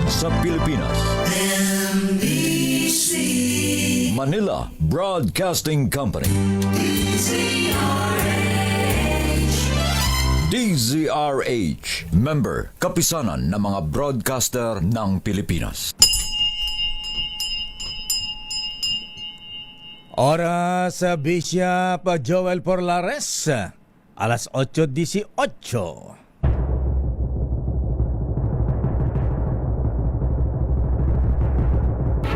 sa Pilipinas. Manila Broadcasting Company. DZRH, member, kapisanan ng mga broadcaster ng Pilipinas. Oras sa Bishop Joel Porlares, alas 8:18.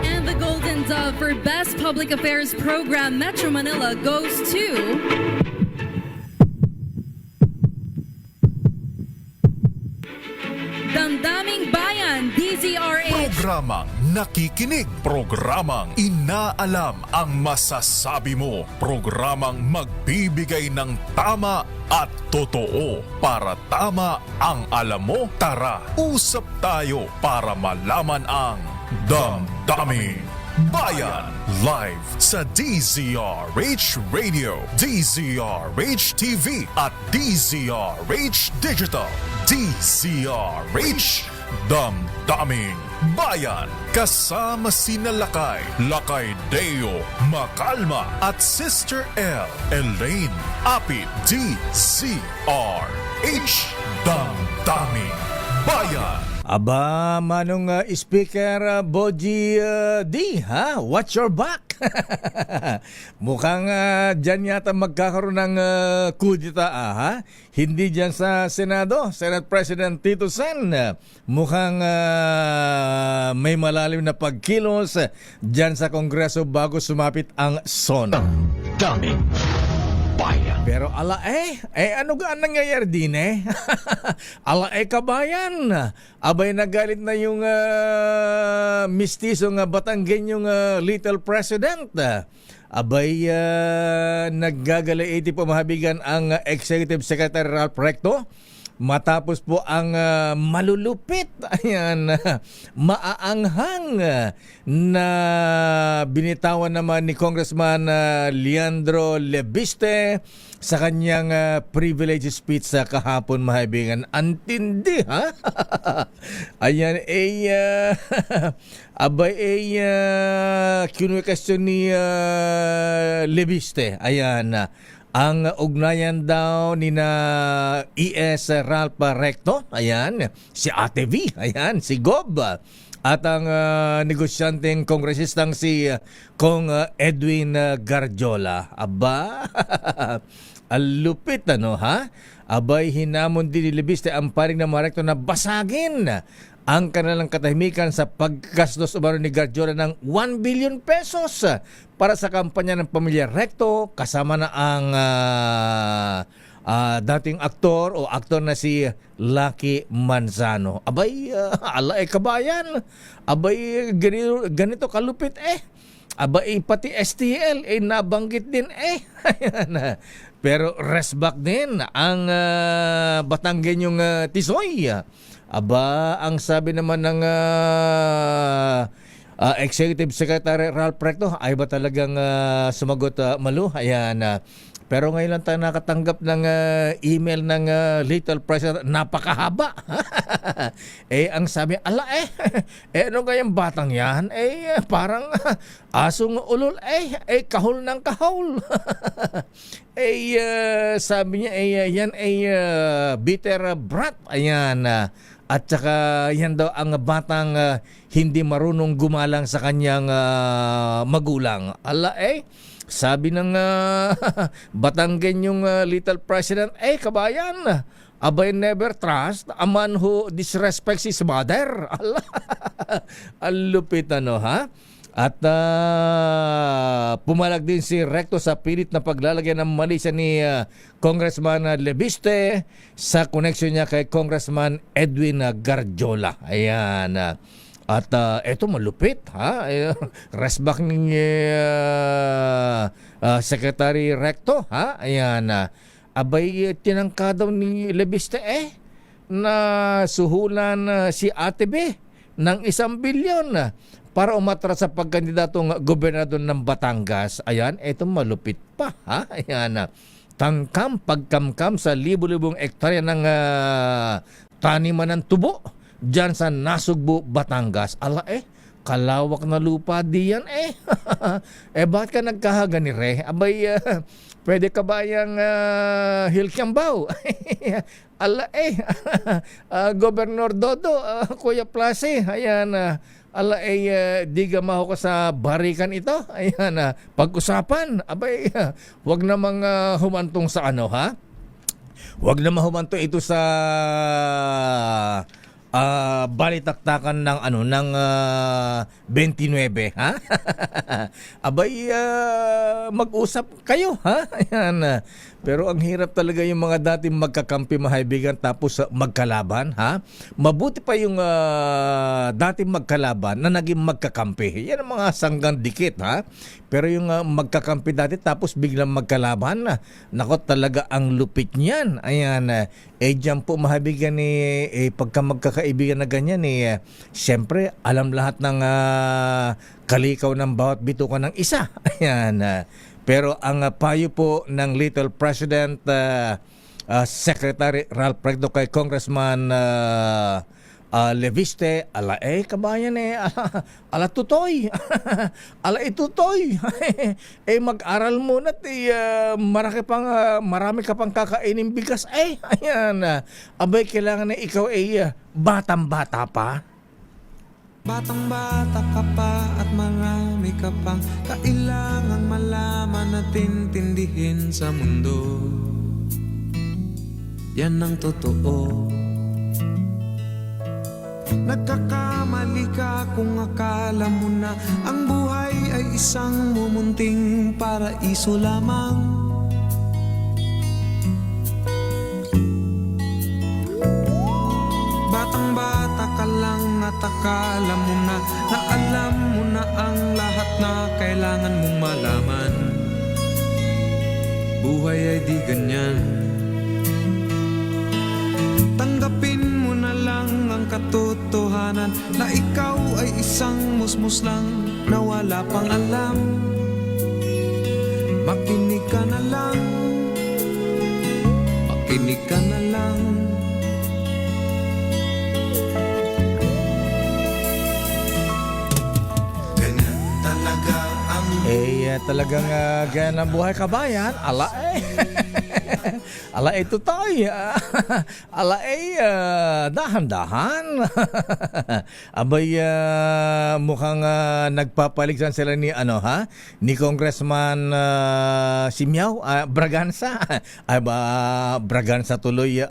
And the Golden Dove for Best Public Affairs Program Metro Manila goes to Damdaming Bayan, DZRH. Programang nakikinig, programang inaalam ang masasabi mo, programang magbibigay ng tama at totoo para tama ang alam mo. Tara, usap tayo para malaman ang Damdaming Bayan. Live sa DZRH Radio, DZRH TV at DZRH Digital. DZRH Damdaming Bayan. Kasama sina Lakay Deo Macalma at Sister L. Elaine Apit. DZRH Damdaming Bayan. Aba, manong speaker Boji D, ha? Watch your back. Mukhang dyan yata magkakaroon ng kudita, ha? Hindi dyan sa Senado, Senate President Tito Sen. Mukhang may malalim na pagkilos dyan sa Kongreso bago sumapit ang SONA. Damdaming Bayan. Pero ano ga ang nangyayari din kabayan. Abay nagalit na yung mistisong Batanggenyong Little President. Abay naggagalaiti po mahabigan ang Executive Secretary Ralph Recto matapos po ang malulupit, maaanghang na binitawan naman ni Congressman Leandro Lebiste sa kanyang privilege speech sa kahapon, mahibigan. Antindi, ha? Ayan, question ni Lebiste. Ayan, ang ugnayan daw ni na ES Ralph Recto, ayan, si Ate V, ayan, si Gob, at ang negosyanteng kongresistang si Kong Edwin Garjola. Aba, alupit ha? Abay, hinamon din ni Lebiste ang paring na mga Recto na basagin ang kanilang katahimikan sa paggastos umano ni Garjola ng 1 billion pesos para sa kampanya ng pamilya Recto, kasama na ang dating aktor na si Lucky Manzano. Abay, kabayan. Abay, ganito kalupit Abay, pati STL nabanggit din Ayan. Pero rest back din ang Batanggenyong Tisoy. Aba, ang sabi naman ng Executive Secretary Ralph Recto, ay ba talagang sumagot, Malu? Ayan. Pero ngayon lang tayo nakatanggap ng email ng Little President, napakahaba. Ang sabi, ano kayang batang yan? Parang asong ulol, kahol ng kahol. Sabi niya, yan bitter brat. Ayan. At saka yan daw ang batang hindi marunong gumalang sa kanyang magulang. Sabi ng Batanggenyong Little President, kabayan, abay never trust a man who disrespects his mother. Alupit ha? At pumalag din si Recto sa pilit na paglalagyan ng mali siya ni Congressman Lebiste sa koneksyon niya kay Congressman Edwin Garjola. Ayan. At eto malupit, ha? Resback ni Secretary Recto, ha? Ayan. Abay, tinangka daw ni Lebiste na suhulan si Ate B ng 1 bilyon para umatras sa pagkandidatong gobernador ng Batangas. Ayan, eto malupit pa, ha? Ayan. Pagkamkam sa libo-libong ektarya ng taniman ng tubo dyan sa Nasugbu, Batangas. Ala kalawak na lupa diyan bakit ka nagkahagani re? Abay, pwede ka ba yung Hilkyambaw? Ala Gobernador Dodo, Kuya Plase, ayan, ala di gamaho ko sa barikan ito. Ayan, pag-usapan, abay, wag namang humantong sa ano, ha? Wag namang humantong ito sa balitaktakan ng ng 29, ha? Abay, mag-usap kayo, ha? Ayan. Pero ang hirap talaga yung mga dating magkakampi, mahaibigan, tapos magkalaban, ha? Mabuti pa yung dating magkalaban na naging magkakampi. Yan ang mga sanggang dikit, ha? Pero yung magkakampi dati tapos biglang magkalaban, nako talaga ang lupit niyan. Ayan, dyan po mahaibigan pagka magkakaibigan na ganyan, siyempre alam lahat ng kalikaw ng bawat bituka ng isa. Ayan, pero ang payo po ng Little President Secretary Ralph Recto kay Congressman Leviste, ala kabayan ala tutoy. Ala itutoy. Mag-aral muna at marami ka pang kakainin bigas. Ayan. Abay, kailangan na ikaw batang-bata pa. Batang-bata ka pa at marami ka pang kailangang malaman at intindihin sa mundo. Yan ang totoo. Nagkakamali ka kung akala mo na ang buhay ay isang mumunting paraiso lamang. Batang-bata ka lang at akala mo na alam mo na ang lahat na kailangan mong malaman. Buhay ay di ganyan. Tanggapin mo na lang ang katotohanan na ikaw ay isang musmus lang na wala pang alam. Makinig ka na lang. Makinig ka na lang. Talagang ganyan ang buhay, kabayan. Ala ala tutoy. Ala dahan-dahan. Abay, mukhang nagpapaligsan sila ni ni Congressman Simiao Braganza. Braganza tuloy,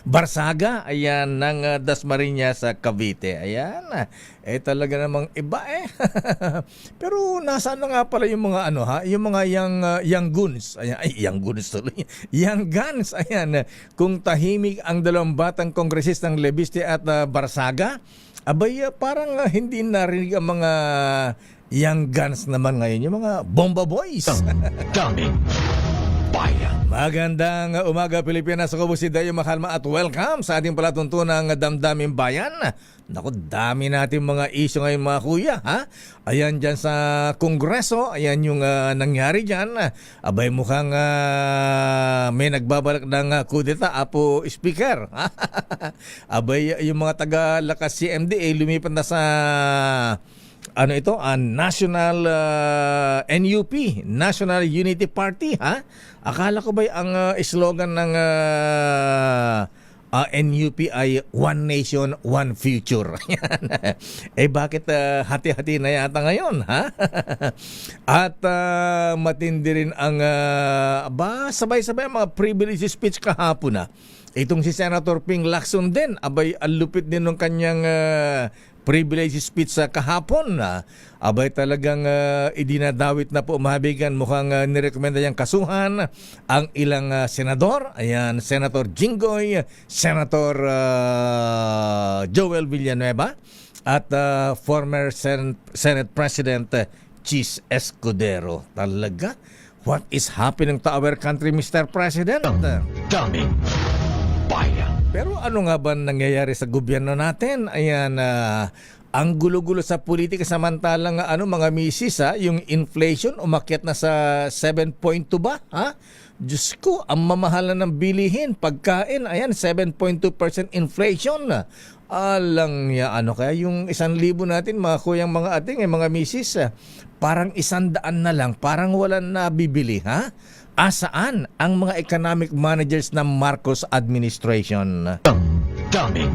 Barsaga, ayan, ng Dasmariñas sa Cavite. Ayan. Talaga namang iba Pero nasaan na nga pala yung mga yung mga young guns. Ayan, young guns tuloy. Young guns. Ayan, kung tahimik ang dalawang batang kongresistang Leviste at Barsaga, abay, parang hindi narinig ang mga young guns naman ngayon, yung mga bomba boys. Daming bayan. Magandang umaga, Pilipinas. Ako po si Dayo Makalma at welcome sa ating palatuntunang Damdaming Bayan. Naku, dami natin mga isyu ngayon, mga kuya, ha? Ayan dyan sa Kongreso, ayan yung nangyari dyan. Abay, mukhang may nagbabalak ng kudeta, Apo Speaker. Abay, yung mga taga-lakas CMD lumipat na sa National NUP, National Unity Party, ha? Akala ko ba ang slogan ng NUP ay One Nation, One Future? Bakit hati-hati na yata ngayon, ha? At matindi rin ang sabay-sabay ang mga privilege speech kahapon na. Itong si Senator Ping Lacson din, abay, alupit din ng kanyang privilege speech sa kahapon. Abay, talagang idinadawit na po, mahabigan, mukhang nirekomenda niyang kasuhan ang ilang senador. Ayan, Senator Jinggoy, Senator Joel Villanueva at former Senate President Chis Escudero. Talaga, what is happening to our country, Mr. President? Daming bayan. Pero ano nga ba nangyayari sa gobyerno natin? Ayan, ang gulo-gulo sa politika, samantalang mga misis, yung inflation umakyat na sa 7.2 ba? Ha? Diyos ko, ang mamahal na ng bilihin, pagkain, ayan, 7.2% inflation na. Alang ya, ano kaya yung 1,000 natin, mga kuyang, mga ating, mga misis, parang 100 na lang, parang walang nabibili, ha? Asaan ang mga economic managers ng Marcos administration? Damdamin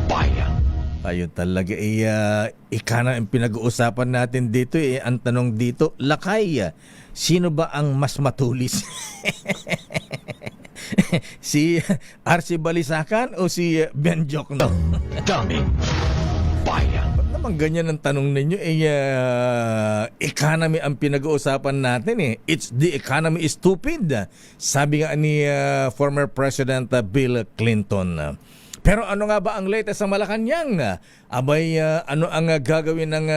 Bayan. Ayun talaga, ikana ang pinag-uusapan natin dito, ang tanong dito, Lakay, sino ba ang mas matulis? Si Arce Balisacan o si Ben Jokno? Damdamin Bayan. Ba't naman ganyan ang tanong ninyo? Economy ang pinag-uusapan natin. It's the economy is stupid. Sabi nga ni former President Bill Clinton. Pero ano nga ba ang latest sa Malacanang? Abay, ano ang gagawin ng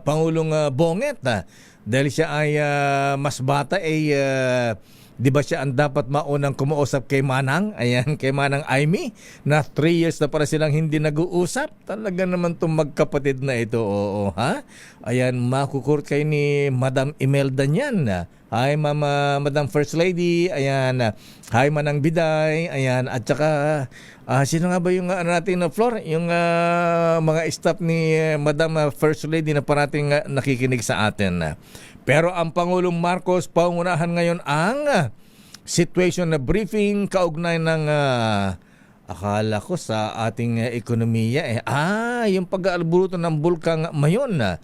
Pangulong Bonget? Dahil siya ay mas bata, di ba siya ang dapat maunang kumuusap kay Manang? Ayan, kay Manang Aimee, na 3 years na para silang hindi nag-uusap. Talaga naman itong magkapatid na ito, oo, ha? Ayan, makukurt kay ni Madam Imelda niyan. Hi, Madam First Lady. Ayan, hi, Manang Biday. Ayan, at saka, sino nga ba yung natin na floor? Yung mga staff ni Madam First Lady na parating nakikinig sa atin. Pero ang Pangulong Marcos pangunahan ngayon ang situation na briefing kaugnay ng akala ko sa ating ekonomiya. Yung pag-aalburuto ng bulkang Mayon.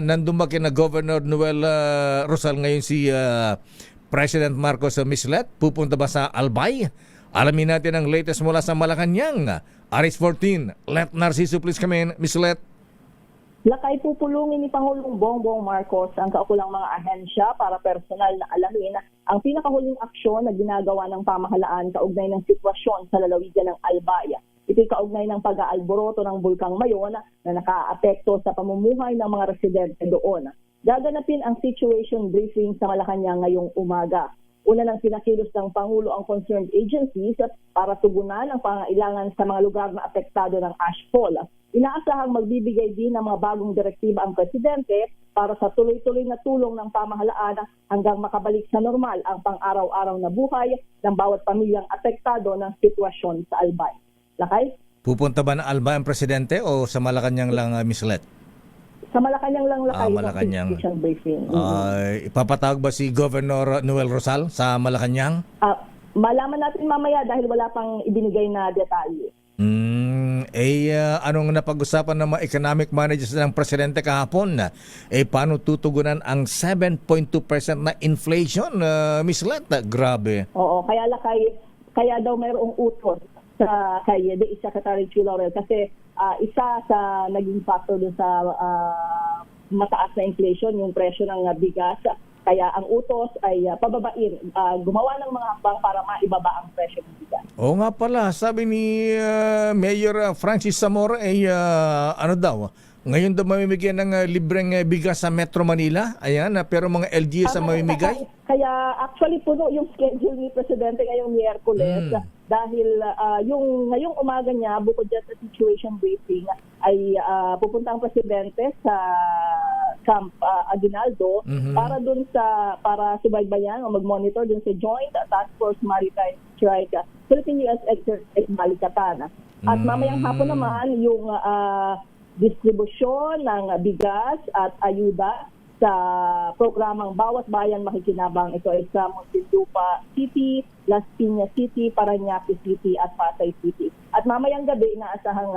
Nandun ba kina Governor Noel Rosal ngayon si President Marcos Mislet? Pupunta ba sa Albay? Alamin natin ang latest mula sa Malacanang. Aris 14, Let Narciso please come in. Mislet. Lakay, pupulungin ni Pangulong Bongbong Marcos ang kaukulang mga ahensya para personal na alamin ang pinakahuling aksyon na ginagawa ng pamahalaan kaugnay ng sitwasyon sa lalawigan ng Albay. Ito'y kaugnay ng pag-aalboroto ng Bulkang Mayon na nakaapekto sa pamumuhay ng mga residente doon. Gaganapin ang situation briefing sa Malacanang ngayong umaga. Una nang pinakilos ng Pangulo ang concerned agencies para tugunan ang pangailangan sa mga lugar na apektado ng ashfall. Inaasahang magbibigay din ng mga bagong direktiba ang Presidente para sa tuloy-tuloy na tulong ng pamahalaan hanggang makabalik sa normal ang pang-araw-araw na buhay ng bawat pamilyang apektado ng sitwasyon sa Albay. Lakay? Pupunta ba na Albay ang Presidente o sa Malacanang lang, Mislet? Sa Malacanang lang, Lakay, Malacanang. ng situation briefing. Ipapatawag ba si Governor Noel Rosal sa Malacanang? Malaman natin mamaya dahil wala pang ibinigay na detalye. Anong napag-usapan ng mga economic managers ng Presidente kahapon? Paano tutugunan ang 7.2% na inflation, Miss Let? Grabe. Oo, kaya daw mayroong utos sa kay Secretary Chu Laurel kasi isa sa naging factor dun sa mataas na inflation, yung presyo ng bigas. Kaya ang utos ay pababain, gumawa ng mga hakbang para maibaba ang presyo ng bigas. Oo nga pala, sabi ni Mayor Francis Zamora ano daw, ngayon daw mamimigay ng libreng bigas sa Metro Manila. Ayan, pero mga LGUs ang mamimigay. Kaya actually puno yung schedule ni Presidente ngayong Miyerkules dahil yung ngayong umaga niya, bukod dyan sa situation briefing, ay pupunta ang Presidente sa Camp Aguinaldo para subaybayan o mag-monitor dun sa Joint Task Force Maritime Strike Philippine-US Exercise Balikatan. At mamayang hapon naman yung distribusyon ng bigas at ayuda sa programang Bawat Bayan Makikinabang. Ito ay sa Muntinlupa City, Las Piñas City, Parañaque City at Pasay City. At mamayang gabi inaasahang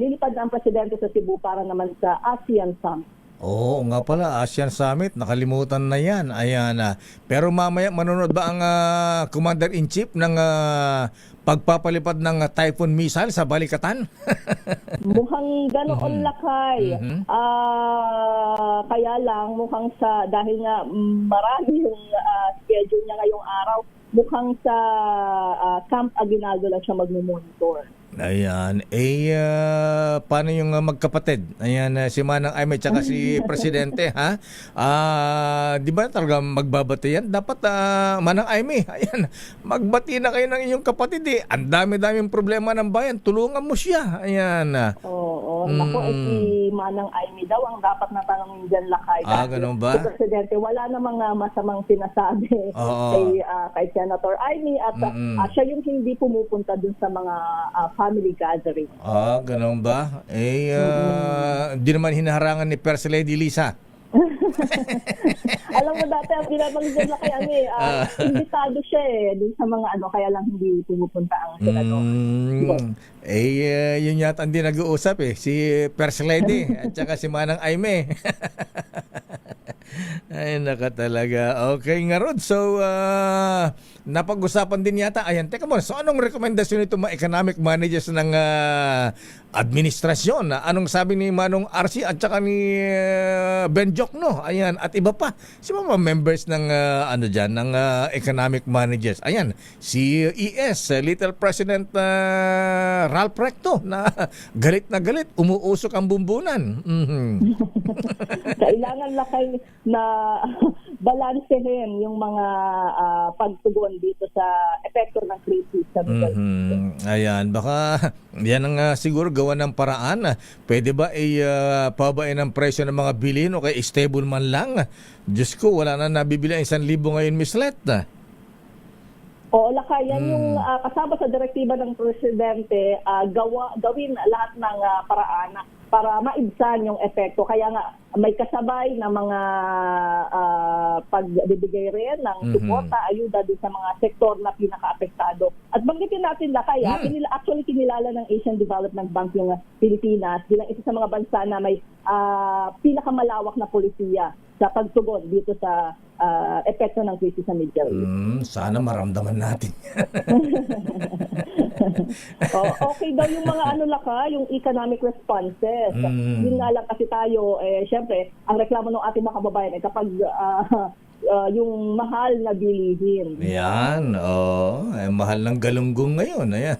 lilipad na ang Presidente sa Cebu para naman sa ASEAN Summit. Oo nga pala, ASEAN Summit, nakalimutan na yan. Ayan. Pero mamaya, manonood ba ang Commander-in-Chief ng pagpapalipad ng Typhoon missile sa Balikatan? Mukhang ganoon, Lakay. Kaya lang, mukhang dahil nga marami yung schedule niya ngayong araw, mukhang sa Camp Aguinaldo lang siya magmumonitor. Ayan. Paano yung magkapatid? Ayan, si Manang Aimee tsaka si Presidente, ha? Di ba talaga magbabati yan? Dapat, Manang Aimee, ayan, magbati na kayo ng inyong kapatid, eh. Ang dami-daming problema ng bayan. Tulungan mo siya. Ayan. Oo. Naku, si Manang Aimee daw ang dapat na tanongin dyan, Lakay. Ganun ba? Si Presidente, wala namang masamang sinasabi kay Senator Aimee at siya yung hindi pumupunta dun sa mga family gathering. Ganun ba? Di naman hinaharangan ni First Lady Lisa. Alam mo dati, ang pinabanggit na kay imbitado siya dun sa mga kaya lang hindi pumupunta ang senador. Yun yata hindi nag-uusap si First Lady at saka si Manang Aimee. Ay, naka talaga. Okay nga, Rod. So, napag-usapan din yata. Ayan, teka mo. So, anong rekomendasyon nito mga economic managers ng administrasyon? Anong sabi ni Manong RC at saka ni Ben Jokno? Ayan, at iba pa. Si mga members ng, ng economic managers. Ayan, si ES, Little President Ralph Recto, na galit, umuusok ang bumbunan. Kailangan lakay na balansehin yung mga pagtugon dito sa epekto ng krisis sa Middle East. Ayan, baka yan ang siguro gawa ng paraan. Pwede ba pabain ang presyo ng mga bilhin o kay stable man lang? Diyos ko, wala na nabibili ang 1,000 ngayon, Miss Let. Oo, Lakay, yan yung kasama sa direktiba ng Presidente, gawin lahat ng paraan para maibsan yung epekto. Kaya nga, may kasabay na mga pagbibigay rin ng suporta, ayuda din sa mga sektor na pinaka-apektado. At banggitin natin, Lakay, actually kinilala ng Asian Development Bank yung Pilipinas bilang isa sa mga bansa na may pinakamalawak na polisiya sa pagtugon dito sa epekto ng krisis sa Middle East. Sana maramdaman natin. Okay daw yung mga yung economic responses. Yun nga lang kasi tayo, syempre, ang reklamo ng ating mga kababayan ay kapag yung mahal na bilihin. Ayan, mahal ng galunggong ngayon. Ayan.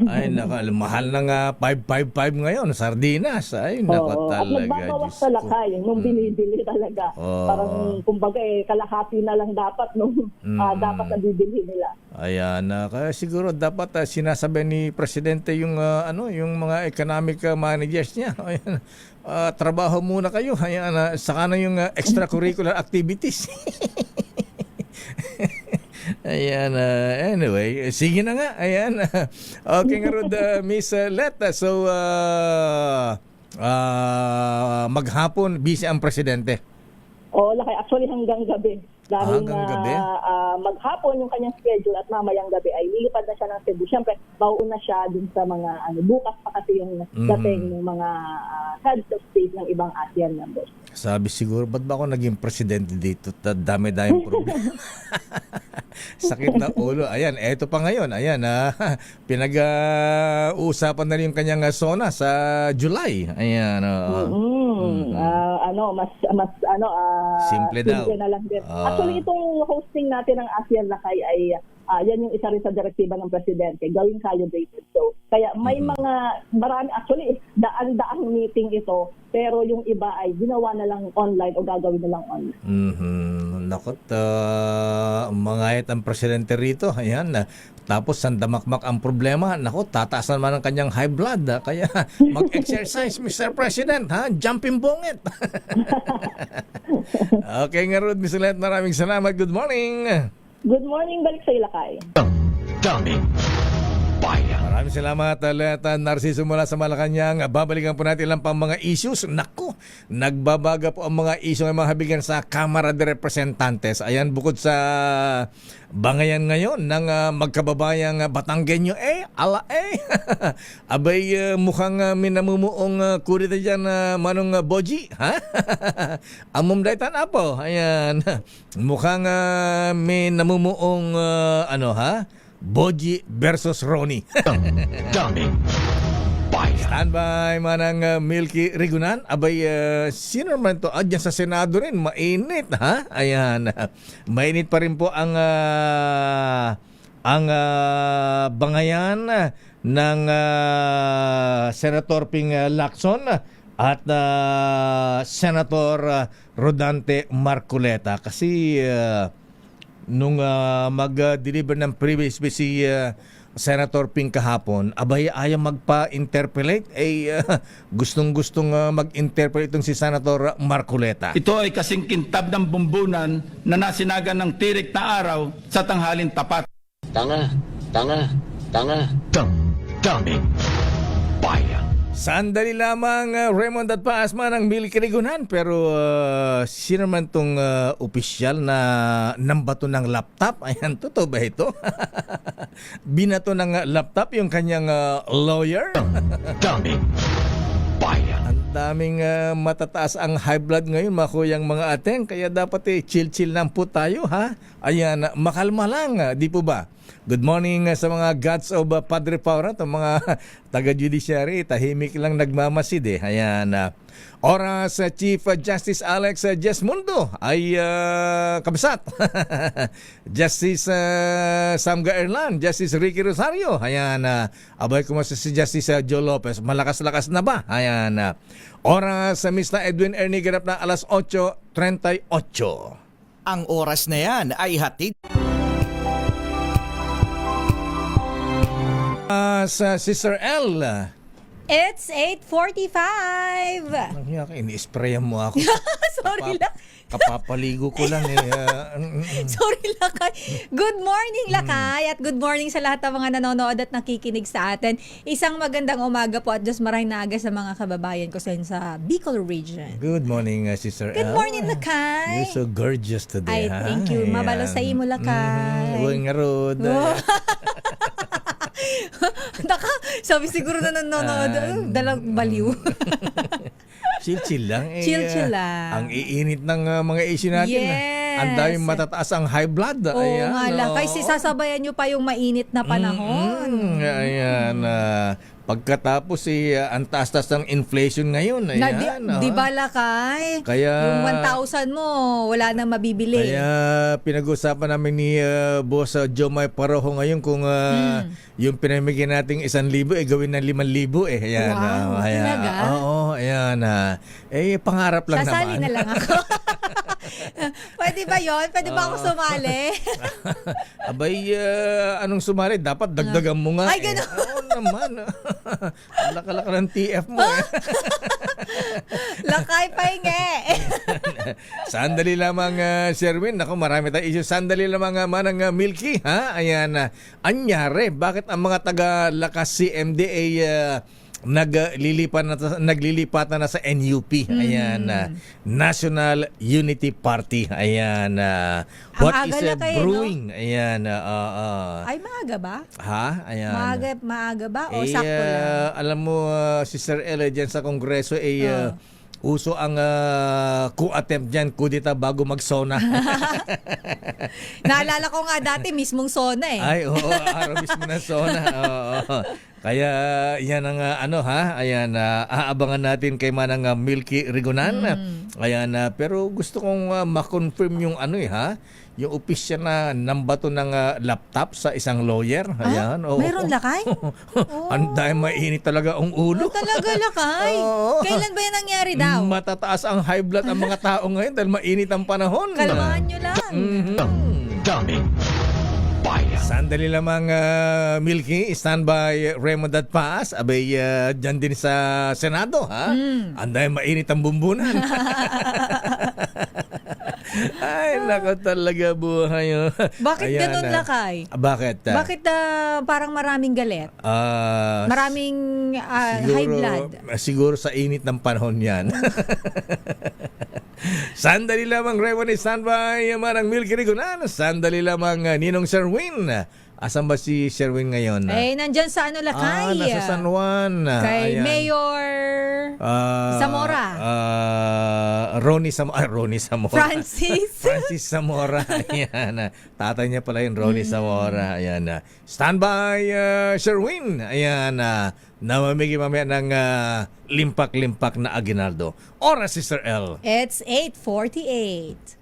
Ay, mahal ng 555 ngayon, sardinas. Ay, nako talaga. At nagbabawas sa lakay nung binibili talaga. Parang, kumbaga, kalahati na lang dapat nung dapat na bibili nila. Ayan, kaya siguro dapat sinasabi ni Presidente yung yung mga economic managers niya. Ayan, trabaho muna kayo. Ayan, saka na yung extracurricular activities. Ayan, anyway, sige na nga. Ayan. Okay nga, Rod, Miss Leta. So, maghapon, busy ang Presidente. Lakay, actually hanggang gabi. Dahil gabi? Maghapon yung kanyang schedule at mamayang gabi ay lilipad na siya ng Cebu. Siyempre, mauuna siya dun sa mga bukas pa kasi yung dating ng mga heads of state ng ibang ASEAN members. Sabi siguro, ba't ba ako naging presidente dito? Dami-daming problema. Sakit na ulo. Ayan, eto pa ngayon. Ayan, pinag-uusapan na rin yung kanyang SONA sa July. Ayan. Simple daw. Na lang din. Actually, itong hosting natin ng ASEAN Lakay ay yan yung isa rin sa direktiba ng Presidente, gawing calibrated. So, kaya may marami, actually, daan-daang meeting ito, pero yung iba ay ginawa na lang online o gagawin na lang online. Nakot, mangayat ang Presidente rito. Ayan, tapos sandamakmak ang problema. Nakot, tataas naman ang kanyang high blood. Kaya mag-exercise, Mr. President. Jumping bonget. Okay nga, Rod, Mr. Let, maraming salamat. Good morning. Good morning, balik sa Ilakay. Daming Bayan. Maraming salamat, Leta Narciso mula sa Malacanang. Babalikan po natin lang pang mga issues. Naku, nagbabaga po ang mga issues ng mga habigan sa Kamara de Representantes. Ayan, bukod sa bangayan ngayon ng magkababayang Batanggenyo, abay, mukhang minamumuong kurita dyan, Manong Boji, ha? Amom daytan apo, ayan, mukhang minamumuong, Boji versus Ronnie. Daming Bayan. Standby, Manang Milky Rigunan. Abay, sino naman ito? Dyan sa Senado rin, mainit, ha? Ayan, mainit pa rin po ang bangayan ng Senator Ping Lacson at Senator Rodante Marcoleta. Kasi nung mag-deliver ng previous si Senator Ping kahapon, abay ayaw magpa-interpolate, gustong-gustong mag-interpolate itong si Senator Marcoleta. Ito ay kasing kintab ng bumbunan na nasinagan ng tirik na araw sa tanghalin tapat. Tanga, tanga, tanga. Damdaming bayan. Sandali lamang, Raymond at Paasman ang Milky Rigunan, pero sino man tong opisyal na nambato ng laptop? Ayan, totoo ba ito? Binato ng laptop yung kanyang lawyer? Damdaming bayan. Ang daming matataas ang high blood ngayon, mga kuyang mga ateng, kaya dapat chill-chill lang po tayo, ha? Ayan, makalma lang, di po ba? Good morning sa mga gods of Padre Paura, at mga taga-judiciary, tahimik lang nagmamasid Ayan, oras Chief Justice Alex Jesmundo ay kabsat. Justice Samga Erlan, Justice Ricky Rosario. Ayan, abay kumasa si Justice Joe Lopez. Malakas-lakas na ba? Ayan, oras Mr. Edwin Ernie ganap na alas 8:38. Ang oras na yan ay hatid Sa Sister L. It's 8:45. Nangyaya ka, ini-sprayan mo ako. Sorry lang. Kapapaligo ko lang Sorry Lakay. Good morning Lakay at good morning sa lahat ng mga nanonood at nakikinig sa atin. Isang magandang umaga po at Diyos maray na aga sa mga kababayan ko sa Bicol region. Good morning, Sister Good L. morning Lakay. You're so gorgeous today. Ay, thank you. Mabalo sa imo Lakay. Uy, nga rod. Naka, sabi siguro na nanonood, dalang baliw. Chill-chill lang. Chill-chill lang. Ang iinit ng mga issue natin. Yes. Ang daming matataas ang high blood. Oo nga Lakay. Sasabayan nyo pa yung mainit na panahon. Ayan. Pagkatapos ang taas-taas ng inflation ngayon. Ayan. Di ba Lakay? Kaya, yung 1,000 mo, wala nang mabibili. Kaya pinag-usapan namin ni Boss Jomay Paroho ngayon kung yung pinamigyan nating 1,000 gawin ng 5,000 Ayan. Wow, Ayan. talaga? Oo, ayan. Pangarap lang Sasali naman. na lang ako. Pwede ba yon? Pwede ba ako sumali? Abay, anong sumali? Dapat dagdagan mo nga. Ay, ganun. Oo naman. Laka-laka ng TF mo Lakay pahingi. Sandali lamang, Sherwin. Ako, marami tayong issue. Sandali lamang, manang Milky. Ha? Ayan. Anyari, bakit ang mga taga-lakas CMD ay naglilipatan na sa NUP? Ayan. National Unity Party. Ayan. What is brewing? No? Ayan. Ay, maaga ba? Ha? Ayan. Maaga ba? O sakto lang? Alam mo, Sister Ella, dyan sa Kongreso, uso ang coup attempt dyan, kudita bago mag-sona. Naalala ko nga dati, mismong sona Ay, oo, araw mismo na sona. Oo. Kaya yan ang ayan, aabangan natin kay manang Milky Rigunan. Ayan, pero gusto kong ma-confirm yung yung opisyal na nambato ng laptop sa isang lawyer. Ayan. Meron Lakay? Ang dahil mainit talaga ang ulo. Talaga Lakay? Kailan ba yan nangyari daw? Matataas ang high blood ang mga tao ngayon dahil mainit ang panahon. Kalmahan nyo lang. Damdaming bayan. Sandali lamang, Milky, standby Raymond at Paas. Abay, dyan din sa Senado, ha? Anday mainit ang bumbunan. Ay, nako talaga buhay. Bakit Ayan, ganun Lakay? Bakit? Bakit parang maraming galit? Maraming high blood? Siguro sa init ng panahon yan. Sandali lamang, Raymond, standby manang Milky Rigunan. Sandali lamang, Ninong Sherwin. Asan ba si Sherwin ngayon? Nandyan sa Lakay. Nasa San Juan. Kay Ayan. Mayor Zamora. Ronnie Zamora. Francis Zamora. Ayan. Tatay niya pala yung Ronnie Zamora. Ayan. Standby, Sherwin. Ayan. Namamigay mamaya ng limpak-limpak na aginaldo. Oras, Sister L. It's 8:48.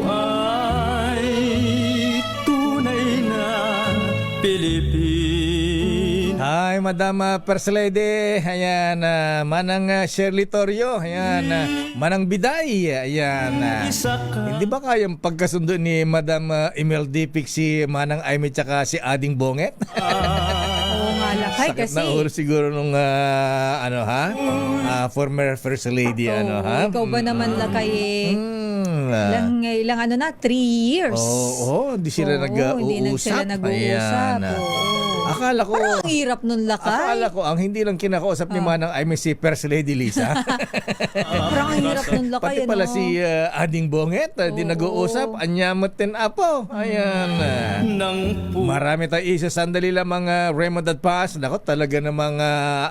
ay tunay na Pilipino. Hi, Madam First Lady. Ayan, Manang Shirley Torrio. Ayan, Manang Biday. Ayan. Hindi ba kayang pagkasundo ni Madam Emel Dipik si Manang Aimee tsaka si Ading Bonget? Oo nga, Lakay, Sakit kasi na ulo siguro nung former First Lady, ikaw ba naman, Lakay, ilang 3 years. Oo, hindi sila Hindi na nag-uusap. sila nag-uusap. Ayan. Oo. Akala ko, Parang ang hirap nun, Lakay. akala ko ang hindi lang kinakausap ni Manang Aimee si First Lady Lisa. Parang ang hirap nun, Lakay. Pati pala si Ading Bonget, di nag-uusap. Anyamot tin apo. Ayan. Marami tayo isa. Sandali lamang Raymond at Paz. Nako, talaga namang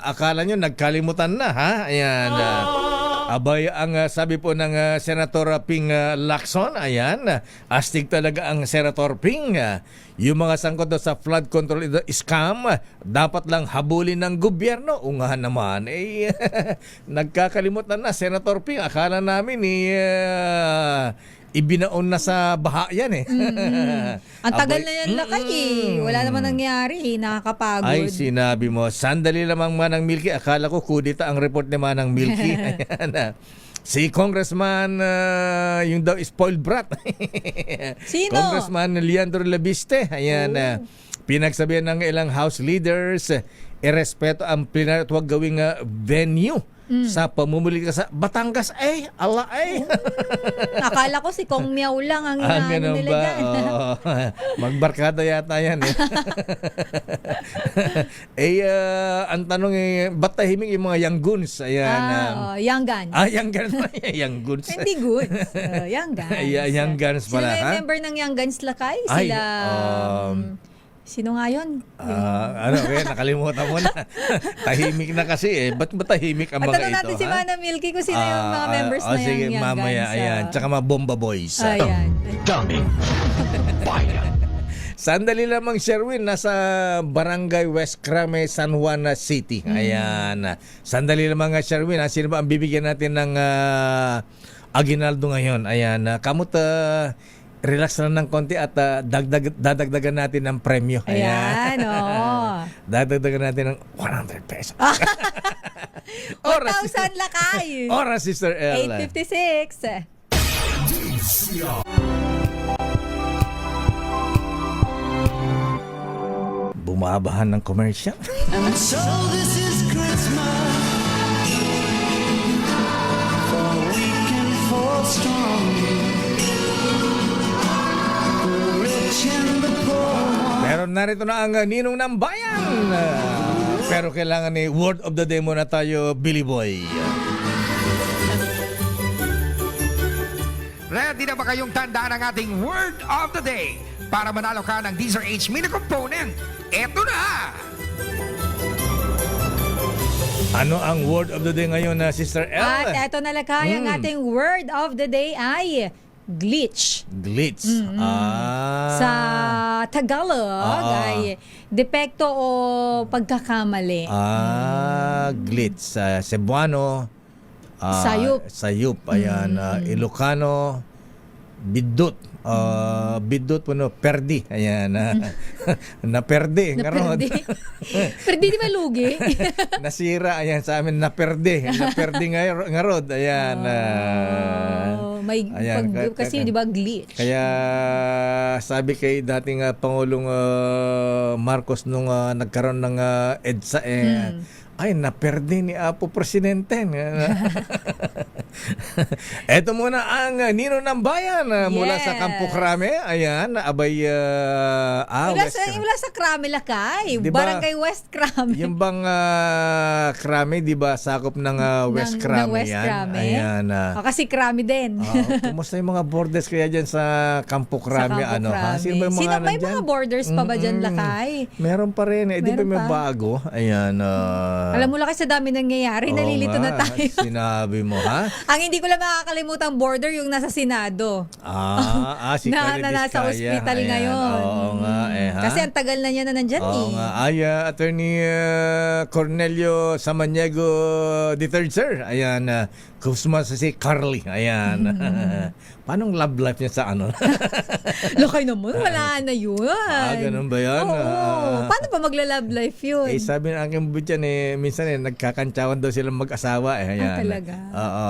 akala nyo nagkalimutan na, ha? Ayan. Abay, ang sabi po ng Senator Ping Lacson, ayan, astig talaga ang Senator Ping. Yung mga sangkot daw sa flood control scam, dapat lang habulin ng gobyerno. O nga naman, nagkakalimutan na, Senator Ping. Akala namin, ibinaon na sa baha yan eh. Ang tagal na yan, Lakay. Wala naman nangyari. Nakakapagod. Ay, sinabi mo. Sandali lamang Manang Milky. Akala ko kudita ang report ni Manang Milky. Ayan. Si Congressman, yung daw spoiled brat. Sino? Congressman Leandro Labiste. Ayan. Pinagsabihan ng ilang House leaders, irespeto ang plenario at huwag gawing venue sa pamumuli ka sa Batangas. Ala Akala ko si Kong Miao lang ang inaano ganun nila ba? dyan. Oo. Magbarkada yata yan eh. Ang tanong ba't tahimik yung mga young goons? Ayan. Young Guns. Young guns. Young goons. Hindi good. Young Guns. Young guns pala, Sila ha? yung member ng Young Guns, Lakay? Ay, Sila... sino nga yun? Nakalimutan mo na. Tahimik na kasi eh. Ba't ba tahimik ang mga Tanong ito? natin si Manang Milky kung sino yung mga members na sige, yung Young mamaya, Guns. ayan. Tsaka mga Bomba Boys. Ayan. Daming bayan. Sandali lamang, Sherwin, nasa Barangay West Crame, San Juan City. Ayan. Sandali lamang, Sherwin. Sino ba ang bibigyan natin ng aginaldo ngayon? Ayan. Kamot, relax lang ng konti at dadagdagan natin ng premyo. Ayan, Dadagdagan natin ng 100 pesos. 1,000, Lakay. Oras, Sister El. 8:56. Bumabahan ng commercial. And so this is Christmas, for weak and for strong, the rich and the poor. Pero narito na ang ninong ng bayan. Pero kailangan ni word of the day muna tayo, Billy Boy. Ready na ba kayong tandaan ang ating word of the day para manalo ka ng Deezer H Mini Component? Eto na! Ano ang word of the day ngayon, Sister El? At eto na, Lakay, ang ating word of the day ay glitch. Glitch. Sa Tagalog ay depekto o pagkakamali. Glitch. Cebuano. Sayup. Sayup. Ayan. Ilocano. Bidut. Bidut po no. Perdi. Ayan. Naperdi. Naperdi. Perdi di ba lugi? Nasira. Ayan sa amin. Naperdi. Naperdi ngarod. Ayan. Kasi di ba glitch? Kaya sabi kay dating Pangulong Marcos nung nagkaroon ng EDSA ay naperde ni Apo Presidente. Ito muna ang Nino ng Bayan mula sa Campo Crame. Ayan, abay mula sa Crame, Lakay. Diba, Barangay West Crame. Yung bang Crame, di ba sakop ng West Crame? Ng West Crame. Ayan. Kasi Crame din. Kumusta yung mga borders kaya dyan sa Campo Crame? Sa Campo Crame. Sino ba yung mga may mga borders pa ba dyan, Lakay? Meron pa rin. Di ba may bago? Ayan. Alam mo, Lakay, sa dami nangyayari, nalilito na tayo. Sinabi mo, ha? Ang hindi ko lang makakalimutang border yung nasa Senado. Si na Clarice nasa Diskaya. hospital Ayan. ngayon. Oo nga, ha? Kasi ang tagal na niya na nandyan Oo nga. Attorney Cornelio Samaniego III, sir. Ayan, kusma si Carly. Ayan. Paano ang love life niya sa ano? Lakay naman, wala na yun. Ganun ba yan? Oo. Paano pa magla-love life yun? Sabi ng aking budyan minsan nagkakantsawan daw silang mag-asawa. Ayan. talaga? Oo.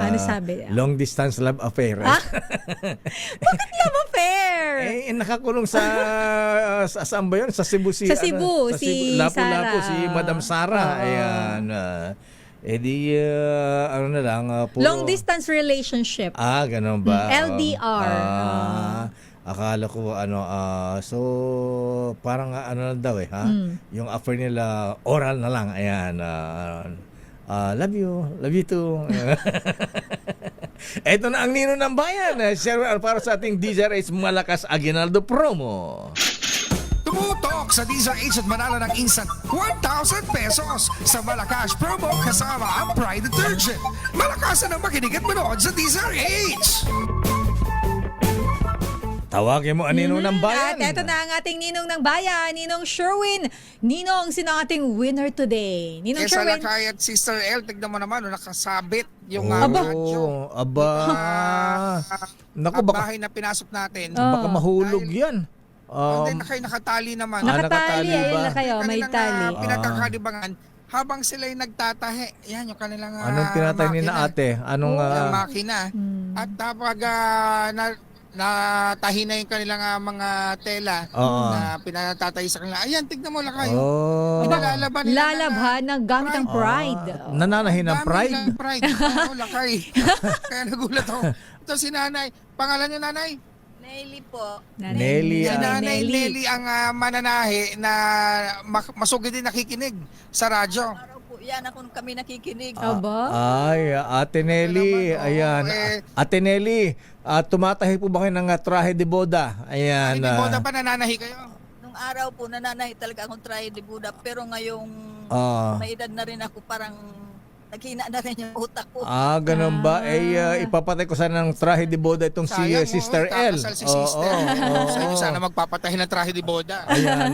Ano sabi? Long distance love affair. Bakit love affair? Nakakulong sa saan ba yun? Sa Cebu. Sa Cebu, si Lapu-Lapu, Sarah. si Madam Sarah. Ayan. Ano na lang. Puro... Long distance relationship. Ganun ba? LDR. Akala ko so parang ano na daw ha? Yung affair nila oral na lang. Ayan. Love you too. Ito na ang Nino ng Bayan. Sherwin Alfaro sa ating DZRH Malakas Aguinaldo promo. Tumutok sa DZRH at manalo ng instant 1,000 pesos sa Malakas promo kasama ang Pride Detergent. Malakasan ang makinig at manood sa DZRH. Tawagin mo ang Ninong ng Bayan. At ito na ang ating Ninong ng Bayan, Ninong Sherwin. Ninong, sino ang ating winner today? Ninong Sa Sherwin. Lakay at Sister L, tignan mo naman, nakasabit yung radyo. Naku, baka bahay na pinasok natin. baka mahulog yan. Hindi, nakatali naman. Nakatali, nakatali ba? ayun na kayo, may tali. Pinagkakalibangan, habang sila'y nagtatahi, yan yung kanilang Anong tinatay ni na ate? Anong yung makina. At kapag natahi na yung kanilang mga tela na pinatatahi sa kanila, ayan, tignan mo Lakay. Lalaban nila Lalabhan ng gamit ng Pride. nananahin ng Pride? Dami nilang Pride. Oo, Lakay. Kaya nagulat ako. Ito si nanay. Pangalan niyo nanay? Nelly po. Nelly. Si Nanay Nelly ang mananahi na masugid din nakikinig sa radyo. Araw po yan ako kami nakikinig. Aba? Ay, Ate Nelly. Ayan. Ate Nelly, tumatahi po ba kayo ng trahe de boda? Ayan. Hindi boda pa nananahi kayo? Nung araw po nananahi talaga akong try de Buddha pero ngayong may edad na rin ako parang naghina na rin yung utak ko. Ganun ba? Ipapatay ko sana ng trahe de boda itong Sayang, si Sister L. kakasal si Sister. Sa inyo sana magpapatahin ng trahe de boda. Ayan,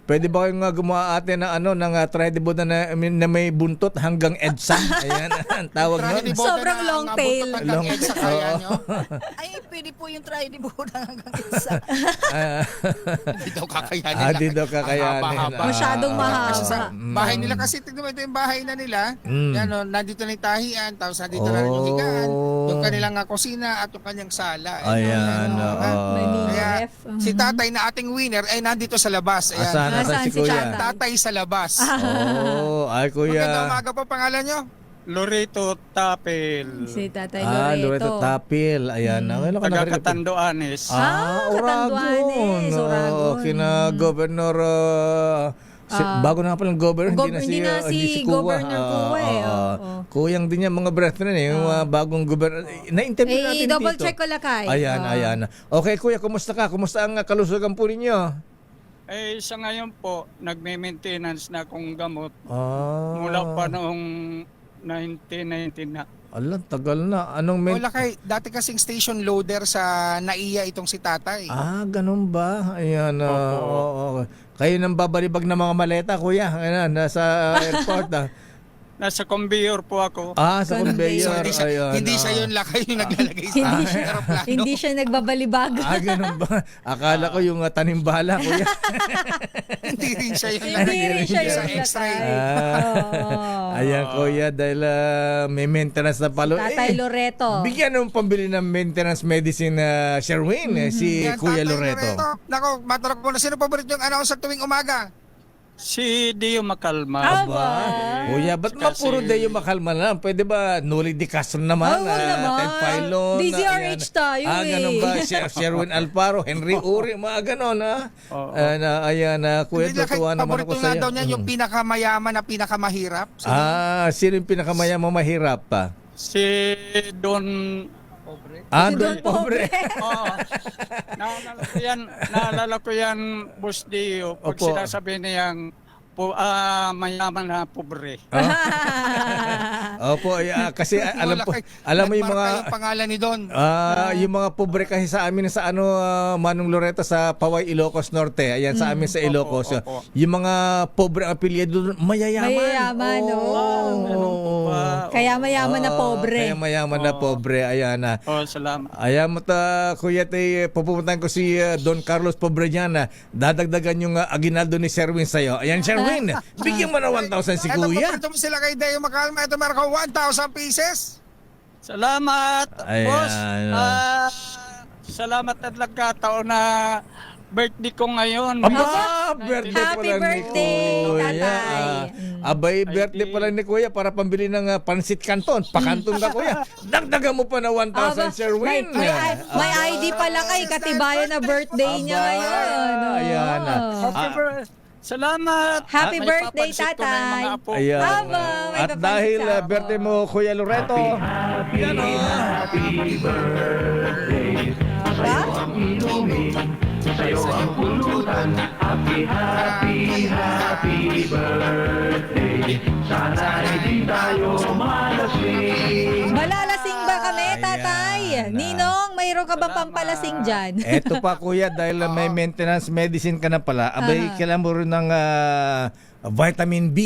pwede ba kayong gumawa ate ng ng trahe de boda na may buntot hanggang EDSA? Ayan, ang tawag nun. Sobrang long tail. Long EDSA kaya nyo? Ay, pwede po yung try de Buddha hanggang isa. Hindi daw kakayanin. Hindi daw kakayanin. Haba-haba. Masyadong mahaba. Kasi sa bahay nila kasi tignan mo ito yung bahay na nila. Yan, nandito na yung tahian, tapos nandito na rin yung higaan, yung kanilang kusina at yung kanyang sala. Ayan. May mini Kaya ref. si tatay na ating winner ay nandito sa labas. Ayan. Asan si si Kuya? Tatay? Tatay sa labas. Ay Kuya. Magandang umaga po, pangalan nyo? Loreto Tapel. Si Tatay Loreto Tapil. Ayan. Taga Catanduanes. Catanduanes. Oragon. Kina Governor bago na pala ng governor, Hindi na si Governor Kuwa Kuyang din yan mga brethren yung bagong governor. Na-interview natin dito. Double check ko Lakay. Ayan. Okay Kuya, kumusta ka? Kumusta ang kalusugan po ninyo? Sa ngayon po, nagme-maintenance na akong gamot. Mula pa noong 1990 na. Ala, tagal na. Anong Lakay, dati kasing station loader sa NAIA itong si tatay. Ganun ba? Ayan. Kayo nang babalibag ng mga maleta, Kuya. Ayan, nasa airport. Nasa conveyor po ako. Sa conveyor. Hindi siya yun Lakay yung naglalagay sa aeroplano. Hindi siya nagbabalibag. Ganun ba? Akala ko yung tanimbala, Kuya. Hindi rin siya yun Hindi rin siya sa yung X-ray. Ayan, Kuya, dahil may maintenance na palo. Tatay Loreto. Bigyan ng pambili ng maintenance medicine na Sherwin, si Yan, Kuya Tatay Loreto. Nako, matanong ko na, sino paborito yung announcer tuwing umaga? Si Dio Macalma. Kuya, ba't puro Deo Macalma lang? Pwede ba Noli Di Castro naman? Ted Filon. DZRH tayo ganun ba? Sherwin Alfaro, Henry Uri, mga ganon Ayan, Kuya, tutuwa naman ako Paborito nga sa'yo. daw niya yung pinakamayaman na pinakamahirap. Sino yung pinakamayamang mahirap pa? Si Don Don Pobre. Naalala ko yan, Boss Dio. Pag Opo. sinasabi niyang mayaman na pobre. Opo, kasi alam mo yung mga Nagmarka yung pangalan ni Don. yung mga pobre kasi sa amin sa Manong Loreto sa Paway, Ilocos Norte. Ayan sa amin sa Ilocos. Opo. Yung mga pobre ang apelyido doon, mayayaman. Mayayaman, Kaya mayaman na pobre. Kaya mayaman na pobre. Ayan na. Salamat. Ayan mo Kuya Tay, pupuntahan ko si Don Carlos Pobrejana. Dadagdagan yung aginaldo ni Sherwin sa'yo. Ayan, Sherwin, bigyan mo na 1,000 si Kuya. Ito po sila kay Deo Makalma. Ito meron ka 1,000 pieces. Salamat, Ayan. boss. Salamat at nagkataon na birthday ko ngayon. Birthday Happy pala ni birthday, Kuya. tatay. Abay, birthday pala ni Kuya para pambili ng pansit canton. Pakanton ka, Kuya. Dagdagan mo pa na 1,000, Sherwin. May ID pala kay katibayan na birthday niya ngayon. Ayan na. Salamat. Happy May birthday, papansit ko na yung mga tatay. apo. Ayan. Aba, may At papansit dahil sa ako. birthday mo, Kuya Loreto. Yan o. Malalasing ba kami, tatay? Ninong, mayroon ka bang pampalasing dyan? Eto pa, Kuya, dahil may maintenance medicine ka na pala, abay, kailangan mo rin ng vitamin B.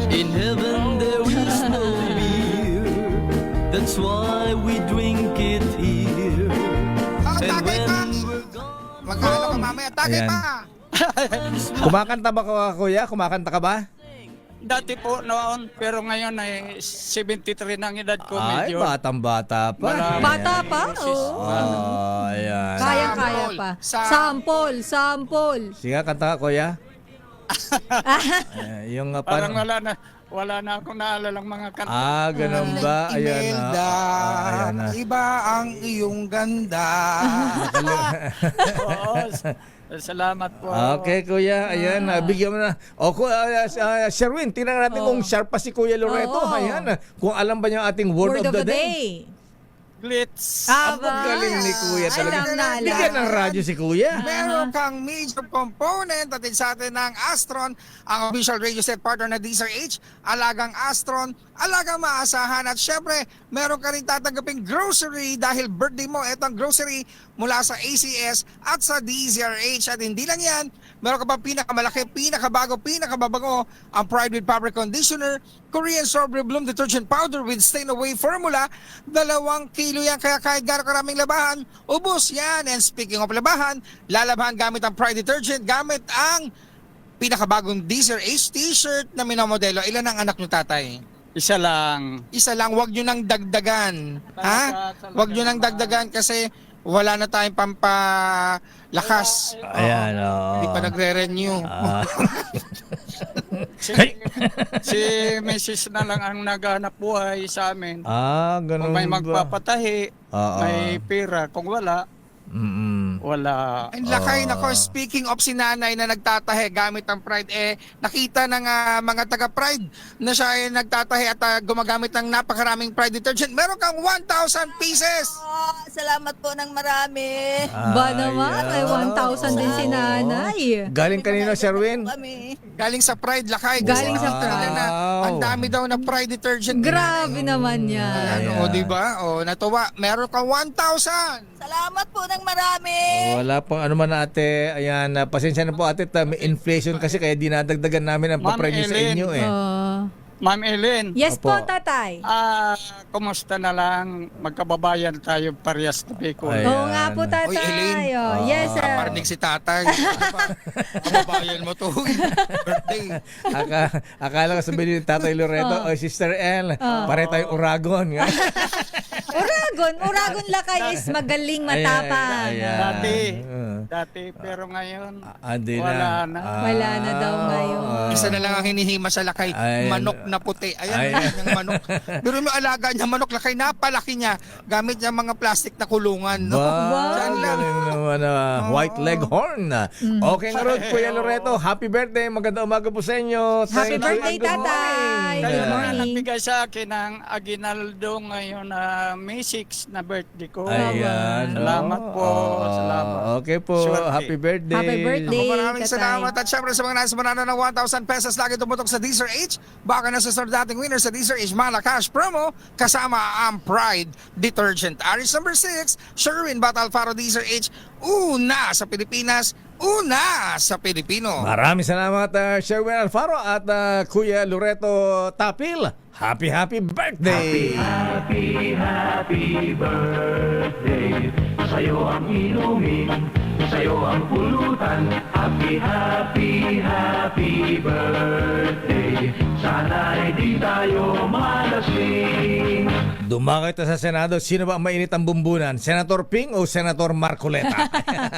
In heaven there is no beer. That's why we drink it here. And when we're gone Magkano ka mamaya? Tagay Ayan. pa. Kumakanta ba ka, Kuya? Kumakanta ka ba? Dati po noon, pero ngayon ay 73 ng edad ko. Ay, Medyo batang-bata pa. Wala. Bata pa? Oo. Ayan. Kaya pa. Sample. Sige, kanta ka, Kuya. Yung parang wala na akong naalalang mga kanta. Ganun ba? Ayan na. Imelda, Ayan na. iba ang iyong ganda. Oo. Salamat po. Okay, Kuya. Ayan, bigyan mo na. O, Sherwin, tingnan natin kung sharp pa si Kuya Loreto. Oo. Ayan, kung alam ba niya ang ating word of the day. Glitz. Ang galing ni Kuya talaga. Alam na alam. Bigyan ng radyo si Kuya. Meron kang major component atin sa atin ng Astron, ang official radio set partner na DZRH, alagang Astron, alagang maasahan at syempre meron ka rin tatanggaping grocery dahil birthday mo. Ito ang grocery mula sa ACS at sa DZRH. At hindi lang yan, meron ka pa pinakamalaki, pinakabago, pinakababago ang Pride with Fabric Conditioner, Korean Strawberry Bloom Detergent Powder with Stain Away Formula, 2 kilo yan, kaya kahit gano'ng karaming labahan, ubos yan. And speaking of labahan, lalabahan gamit ang Pride Detergent, gamit ang pinakabagong DZRH t-shirt na minamodelo. Ilan ang anak nyo, tatay? Isa lang. Isa lang, wag nyo nang dagdagan. Ha? Wag nyo nang dagdagan kasi wala na tayong pampalakas. Ayan, Hindi pa nagre-renew. Si Mrs. na lang ang naghanap buhay sa amin. Ganun Kung may ba? magpapatahi, may pera. Kung wala, wala. Ang lakay nako, speaking of si nanay na nagtatahe gamit ang Pride, nakita ng mga taga-Pride na siya ay nagtatahe at gumagamit ng napakaraming Pride detergent. Meron kang 1,000 pieces! Salamat po ng marami. Ba naman, may 1,000 din si nanay. Galing kanino, Sherwin? Galing sa Pride, lakay. Galing sa Wow. Pride. Ang dami daw na Pride detergent. Grabe naman yan. Ano, di ba? Natuwa. Meron kang 1,000! Salamat po ng marami. Wala pong ano man ate. Ayan, pasensya na po ate. May inflation kasi kaya dinadagdagan namin ang Ma'am papremyo sa Ellen. inyo eh. Ma'am Ellen. Yes Opo. po, tatay. Kumusta na lang? Magkababayan tayo parehas na Bicol. Ayan. Oo nga po, tatay. Uy, Elaine. Yes, sir. Kaparinig si tatay. Kababayan mo to. Birthday. Akala ko sabihin ni Tatay Loreto, Sister El, pare tayong Uragon. Uragon lakay is magaling matapang. Dati, pero ngayon, Andi wala na. Wala na daw ngayon. Isa na lang ang hinihima sa lakay. Ay, Manok na puti. Ayan, Ay. yung manok. Pero yung alaga niya manok, napalaki niya. Gamit niya mga plastic na kulungan. No? Diyan lang. Galing naman, White Leghorn. Okay nga ron, Kuya Loreto. Happy birthday. Magandang umaga po sa inyo. Happy Thank you birthday, and good tatay. morning. Good Kayo na morning. nagbigay sa akin ng aginaldo ngayon na May 6 na birthday ko. Ayan. Salamat po. Salamat. Okay po. Swerte. Happy birthday. Happy birthday. Maraming Tatay. salamat. At syempre sa mga nasa manana ng 1,000 pesos lagi tumutok sa Deezer H. Baka na sa dating winner sa Deezer H Malacash promo kasama ang Pride Detergent. Aris number 6, Sherwin Bat Alfaro Deezer H. Una sa Pilipinas, una sa Pilipino. Maraming salamat, Sherwin Alfaro at Kuya Loreto Tapil. Happy birthday! Happy birthday. Sa'yo ang inumin, sa'yo ang pulutan. Happy birthday. Sana'y di tayo malasing. Dumakit na sa Senado, sino ba ang mainit ang bumbunan? Senator Ping o Senator Marcoleta?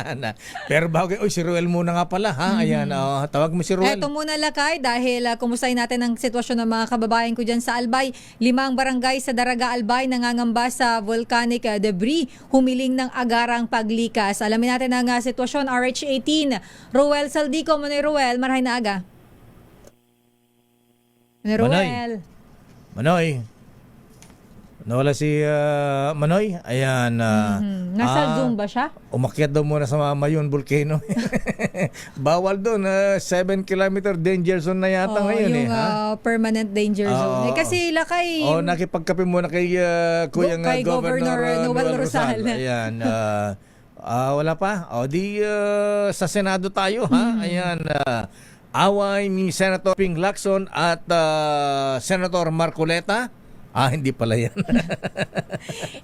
Ayan. Pero bago, si Ruel muna nga pala, ha? Ayan, tawag mo si Ruel. Eto muna, Lakay, dahil kumustahin natin ang sitwasyon ng mga kababayan ko dyan sa Albay. 5 barangay sa Daraga, Albay nangangamba sa volcanic debris, humiling ng agarang paglikas. Alamin natin ang sitwasyon, RH18. Ruel Saldico, Manoy Ruel, marahay na aga. Ruel. Manoy. Nawala si Manoy. Ayan. Nasa Zoom ba siya? Umakyat daw muna sa Mayon Volcano. Bawal doon. 7 kilometer danger zone na yata ngayon. Yung permanent danger zone. Kasi Lakay... nakipagkape muna kay Kuyang kay Governor Noel Rosal. Ayan. Wala pa. Sa Senado tayo, ha? Ayan. Away ni Senator Ping Lacson at Senator Marcoleta. Hindi pala yan.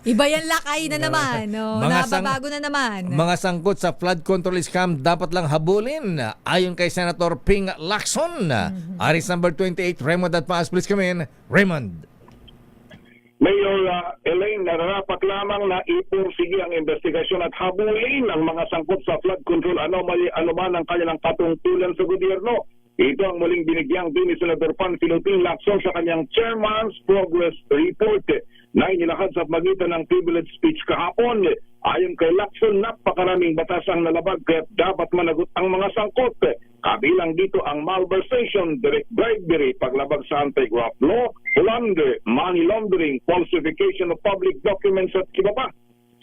Iba yan, Lakay na naman. Nababago na naman. Mga sangkot sa flood control scam dapat lang habulin. Ayon kay Senator Ping Lacson. Aris number 28, Raymond at Paas. Please come in. Raymond. Mayor Elaine, nararapat lamang na ipursige ang investigasyon at habulin ang mga sangkot sa flood control anomaly anuman ang kanilang patungkulan sa gobyerno. Ito ang muling binigyang din ni Senator Panfilo Ping Lacson sa kanyang Chairman's Progress Report na inilahad sa pagitan ng privilege speech kahapon. Ayon kay Lacson, napakaraming batas ang nalabag kaya dapat managot ang mga sangkot. Kabilang dito ang malversation, direct bribery, paglabag sa anti-graft law, plunder, money laundering, falsification of public documents at iba pa.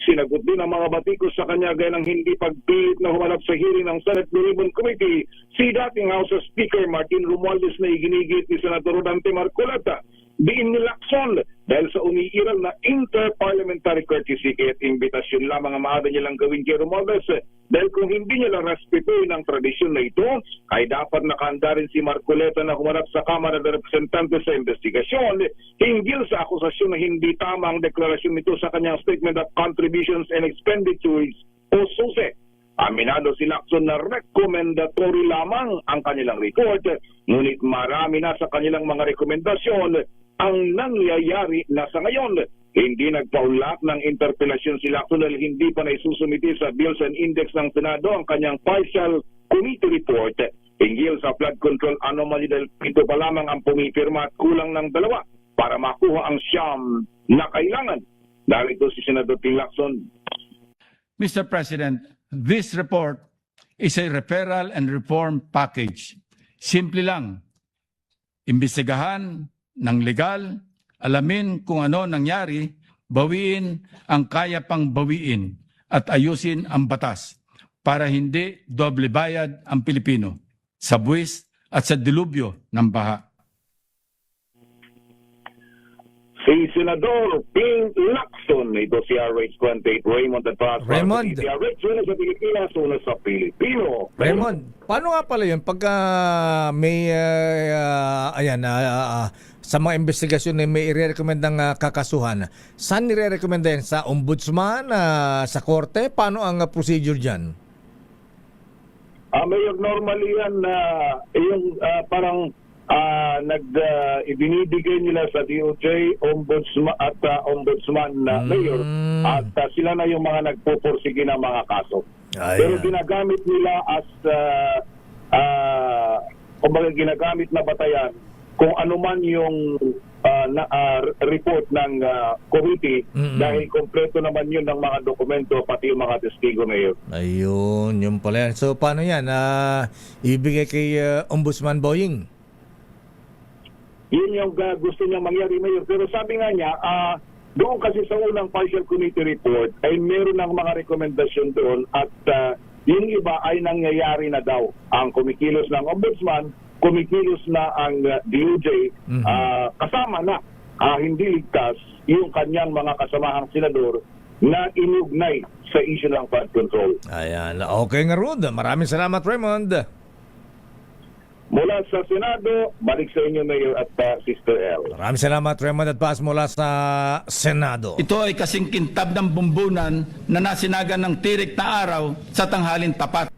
Sinagot din ang mga batikos sa kanya gaya ng hindi pagpilit na humarap sa hearing ng Senate Blue Ribbon Committee si dating House Speaker Martin Romualdez na iginigit ni Senator Dante Marcoleta. Diin ni Lacson dahil sa umiiral na inter-parliamentary courtesy at imbitasyon lamang ang maaari nilang gawin kay Romualdez dahil kung hindi niya lang respetuhin ang tradisyon na ito ay dapat nakahanda rin si Marcoleta na humarap sa Kamara ng Representante sa investigasyon hinggil sa akusasyon na hindi tama ang deklarasyon nito sa kanyang Statement of Contributions and Expenditures o SUSE. Aminado si Lacson na recommendatory lamang ang kanilang report, ngunit marami na sa kanilang mga rekomendasyon ang nangyayari na sa ngayon. Hindi nagpaulak ng interpelasyon si Lacson dahil hindi pa naisusumiti sa Bills and Index ng Senado ang kanyang partial committee report hinggil sa flood control anomaly dahil ito pa lamang ang pumipirma at kulang ng 2 para makuha ang siyam na kailangan. Dahil ito si Senator Ping Lacson. Mr. President, this report is a referral and reform package. Simple lang, imbestigahan ng legal, alamin kung ano nangyari, bawiin ang kaya pang bawiin at ayusin ang batas para hindi doble bayad ang Pilipino sa buwis at sa dilubyo ng baha. Si Senador Ping Lacson, ito si RH28 Raymond at Paz. Raymond. Si RH, una sa Pilipinas, una sa Pilipino. Raymond, paano nga pala yun pagka may sa mga investigasyon na may i-recommendang kakasuhan, saan nire-recommenda yan? Sa ombudsman, sa korte? Paano ang procedure dyan? Mayor, normally yan yung parang ibinibigay nila sa DOJ, ombudsman at ombudsman na mayor at sila na yung mga nagpupursige ng mga kaso. Pero ginagamit nila as kumbaga ginagamit na batayan kung ano man yung report ng committee dahil kompleto naman yun ng mga dokumento pati yung mga testigo, Mayor. Ayun, yun pala yan. So, paano yan? Ibigay kay Ombudsman Boying? Yun yung gusto niya mangyari, Mayor. Pero sabi nga niya, doon kasi sa unang partial committee report ay meron ng mga rekomendasyon doon at yung iba ay nangyayari na daw. Ang kumikilos ng Ombudsman, kumikilos na ang DOJ, kasama na, hindi ligtas yung kanyang mga kasamahang senador na inugnay sa issue ng flood control. Ayan. Okay nga, Rod. Maraming salamat, Raymond. Mula sa Senado, balik sa inyo, Mayor at Sister L. Maraming salamat, Raymond at Paz mula sa Senado. Ito ay kasing kintab ng bumbunan na nasinagan ng tirik na araw sa tanghalin tapat.